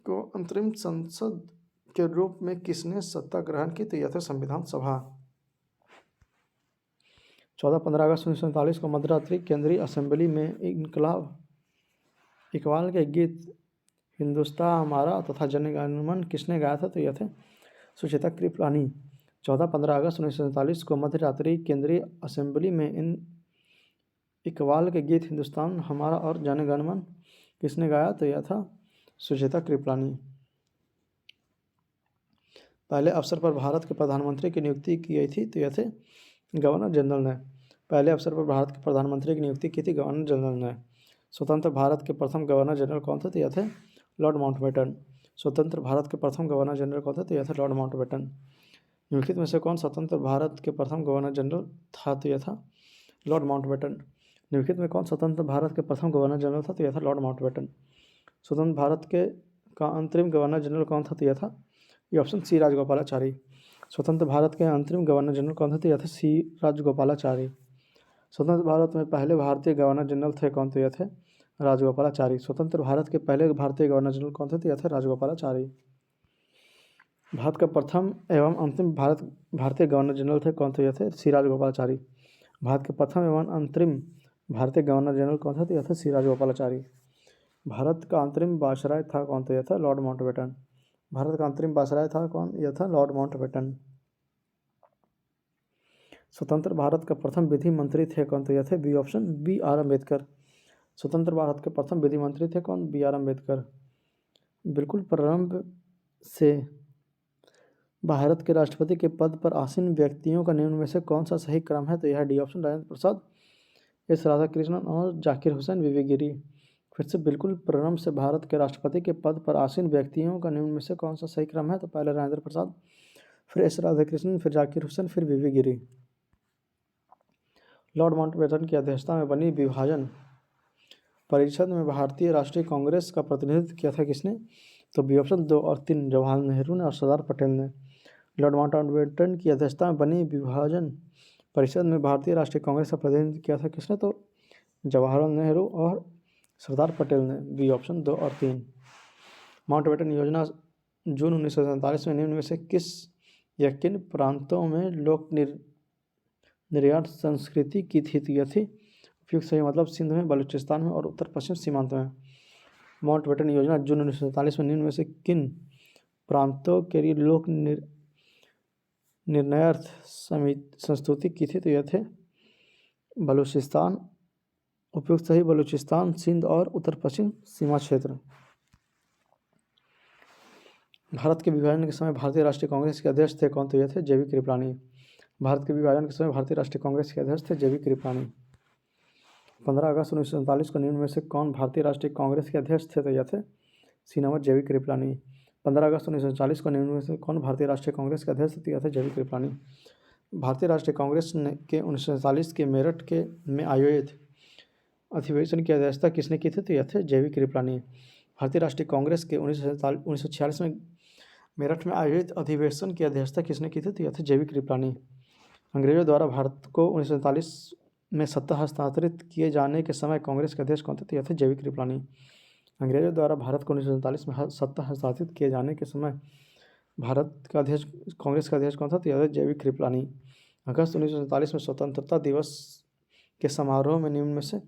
को अंतरिम संसद के रूप में किसने सत्ता ग्रहण की तो यह थे संविधान सभा। 14-15 अगस्त 1947 को मध्यरात्रि केंद्रीय असेंबली में इकबाल के गीत हिंदुस्तान हमारा तथा जन गण मन किसने गाया था तो यह थे सुचेता कृपलानी। 14-15 अगस्त 1947 को मध्यरात्रि केंद्रीय असेंबली में इकबाल के गीत हिंदुस्तान हमारा और जन गण मन किसने गाया तो यह था सुचेता कृपलानी। पहले अवसर पर भारत के प्रधानमंत्री की नियुक्ति की गई थी तो यह थे गवर्नर जनरल ने। पहले अवसर पर भारत के प्रधानमंत्री की नियुक्ति की थी गवर्नर जनरल ने। स्वतंत्र भारत के प्रथम गवर्नर जनरल कौन थे तो यह थे लॉर्ड माउंटबेटन। स्वतंत्र भारत के प्रथम गवर्नर जनरल कौन थे तो यह थे लॉर्ड माउंटबेटन। निम्नलिखित में से कौन स्वतंत्र भारत के प्रथम गवर्नर जनरल था तो यह था लॉर्ड माउंटबेटन। निम्नलिखित में कौन स्वतंत्र भारत के प्रथम गवर्नर जनरल था तो यह था लॉर्ड माउंटबेटन। स्वतंत्र भारत का अंतरिम गवर्नर जनरल कौन था तो यह था ये ऑप्शन सी राजगोपालाचारी। स्वतंत्र भारत के अंतरिम गवर्नर जनरल कौन थे तो यह थे सी राजगोपालाचारी। स्वतंत्र भारत में पहले भारतीय गवर्नर जनरल थे कौन तो यह थे राजगोपालाचारी। स्वतंत्र भारत के पहले भारतीय गवर्नर जनरल कौन थे तो यह थे राजगोपालाचारी। भारत का प्रथम एवं अंतिम भारतीय गवर्नर जनरल थे कौन तो यह थे सी राजगोपालाचारी। भारत के प्रथम एवं अंतरिम भारतीय गवर्नर जनरल कौन थे तो यह थे सी राजगोपालाचारी। भारत का अंतरिम वायसराय था कौन तो यह था लॉर्ड माउंटबेटन। भारत का अंतरिम वायसराय था कौन यह था लॉर्ड माउंटबेटन। स्वतंत्र भारत का प्रथम विधि मंत्री थे कौन तो यह थे B option B R Ambedkar. स्वतंत्र भारत के प्रथम विधि मंत्री थे कौन बी आर अम्बेडकर। बिल्कुल प्रारंभ से भारत के राष्ट्रपति के पद पर आसीन व्यक्तियों का निम्न में से कौन सा सही क्रम है तो यह D option Rajendra Prasad, S Radhakrishnan और जाकिर हुसैन विवे गिरी। फिर से बिल्कुल प्रारंभ से भारत के राष्ट्रपति के पद पर आसीन व्यक्तियों का निम्न में से कौन सा सही क्रम है तो पहले राजेंद्र प्रसाद, फिर एस राधाकृष्णन, फिर जाकिर हुसैन, फिर विवे गिरी। लॉर्ड माउंटबेटन की अध्यक्षता में बनी विभाजन परिषद में भारतीय राष्ट्रीय कांग्रेस का प्रतिनिधित्व किया था किसने तो बी ऑप्शन 2 और 3 जवाहरलाल नेहरू ने और सरदार पटेल ने। लॉर्ड माउंटबेटन की अध्यक्षता में बनी विभाजन परिषद में भारतीय राष्ट्रीय कांग्रेस का प्रतिनिधित्व किया था किसने तो जवाहरलाल नेहरू और सरदार पटेल ने। बी ऑप्शन 2 और 3। माउंटबेटन योजना जून 1947 में निम्न में से किस या किन प्रांतों में लोक निर्यात संस्कृति की थी तो यह थी उपयुक्त सही मतलब सिंध में, बलूचिस्तान में और उत्तर पश्चिम सीमांत में। माउंटबेटन योजना जून 1947 में निम्न में से किन प्रांतों के लिए लोक निर्णयार्थ संस्तुति की थी तो यह थे बलूचिस्तान, उपयुक्त सही बलूचिस्तान, सिंध और उत्तर पश्चिम सीमा क्षेत्र। भारत के विभाजन के समय भारतीय राष्ट्रीय कांग्रेस के अध्यक्ष थे कौन तो यह थे जेबी कृपलानी। भारत के विभाजन के समय भारतीय राष्ट्रीय कांग्रेस के अध्यक्ष थे जेबी कृपलानी। 15 अगस्त 1947 को निम्न में से कौन भारतीय राष्ट्रीय कांग्रेस के अध्यक्ष थे तो यह थे सीनामत जेबी कृपलानी। 15 अगस्त 1940 को निम्न में से कौन भारतीय राष्ट्रीय कांग्रेस के अध्यक्ष थे तो यह थे जेबी कृपलानी। भारतीय राष्ट्रीय कांग्रेस के 1947 के मेरठ में आयोजित अधिवेशन की अध्यक्षता किसने की थी तो यह थे जेबी कृपलानी। भारतीय राष्ट्रीय कांग्रेस के 1946 में मेरठ में आयोजित अधिवेशन की अध्यक्षता किसने की थी तो यह थे जेबी कृपलानी। अंग्रेजों द्वारा भारत को 1947 में सत्ता हस्तांतरित किए जाने के समय कांग्रेस के अध्यक्ष कौन थे तो यह थे जेबी कृपलानी। अंग्रेजों द्वारा भारत को 1947 में सत्ता हस्तांतरित किए जाने के समय भारत का अध्यक्ष कांग्रेस का अध्यक्ष कौन था तो यह थे जेबी कृपलानी। अगस्त 1947 में स्वतंत्रता दिवस के समारोह में निम्न में से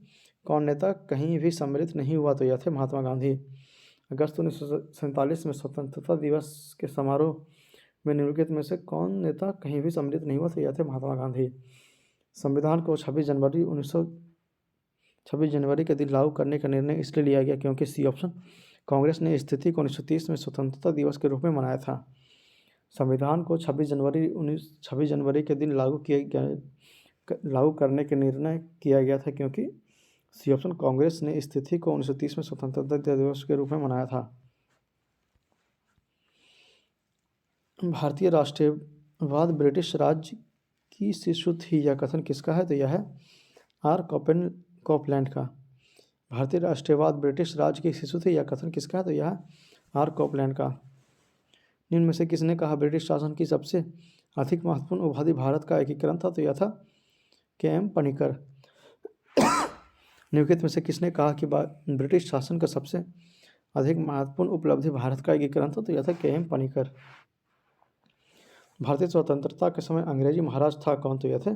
कौन नेता कहीं भी सम्मिलित नहीं हुआ तो यह थे महात्मा गांधी। अगस्त 1947 में स्वतंत्रता दिवस के समारोह में निम्नलिखित में से कौन नेता कहीं भी सम्मिलित नहीं हुआ? तो यह थे महात्मा गांधी। संविधान को 26 जनवरी के दिन लागू करने का निर्णय इसलिए लिया गया क्योंकि सी ऑप्शन, कांग्रेस ने इस तिथि को 1930 में स्वतंत्रता दिवस के रूप में मनाया था। संविधान को 26 जनवरी के दिन लागू करने का निर्णय किया गया था क्योंकि सी ऑप्शन, कांग्रेस ने इस तिथि को 1930 में स्वतंत्रता दिवस के रूप में मनाया था। भारतीय राष्ट्रवाद ब्रिटिश राज की शिशु थी, यह कथन किसका है? तो यह है आर कॉपलैंड का। भारतीय राष्ट्रवाद ब्रिटिश राज की शिशु थी, यह कथन किसका है? तो यह है आर कॉपलैंड का। निम्न में से किसने कहा ब्रिटिश शासन की सबसे अधिक महत्वपूर्ण उपाधि भारत का एकीकरण था? तो यह था के.एम. पनिकर। निम्नलिखित में से किसने कहा कि ब्रिटिश शासन का सबसे अधिक महत्वपूर्ण उपलब्धि भारत का एकीकरण था? तो यह था के.एम. पनिकर। भारतीय स्वतंत्रता के समय अंग्रेजी महाराज था कौन? तो यह थे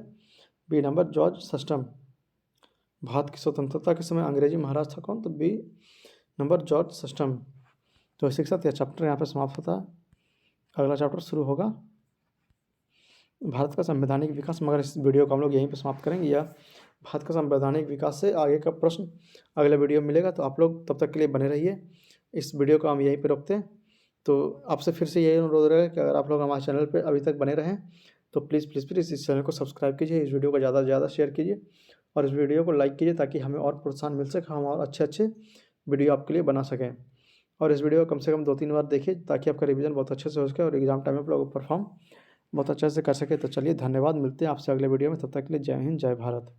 बी नंबर जॉर्ज सस्टम। भारत की स्वतंत्रता के समय अंग्रेजी महाराज था कौन? तो बी नंबर जॉर्ज सस्टम। तो इसी के साथ यह चैप्टर यहाँ पे समाप्त होता है। अगला चैप्टर शुरू होगा भारत का संवैधानिक विकास, मगर इस वीडियो को हम लोग यहीं पे समाप्त करेंगे। या भारत का संवैधानिक विकास से आगे का प्रश्न अगला वीडियो मिलेगा, तो आप लोग तब तक के लिए बने रहिए। इस वीडियो को हम यहीं पे रोकते हैं। तो आपसे फिर से यही अनुरोध रहेगा कि अगर आप लोग हमारे चैनल पे अभी तक बने रहें तो प्लीज़ इस चैनल को सब्सक्राइब कीजिए, इस वीडियो को ज़्यादा से ज़्यादा शेयर कीजिए और इस वीडियो को लाइक कीजिए ताकि हमें और प्रोत्साहन मिल सके, हम और अच्छे वीडियो आपके लिए बना सकें। और इस वीडियो को कम से कम 2-3 बार देखिए ताकि आपका रिवीजन बहुत अच्छे से हो सके और एग्जाम टाइम में आप लोग परफॉर्म बहुत अच्छे से कर सके। तो चलिए, धन्यवाद, मिलते हैं आपसे अगले वीडियो में। तब तक के लिए जय हिंद, जय भारत।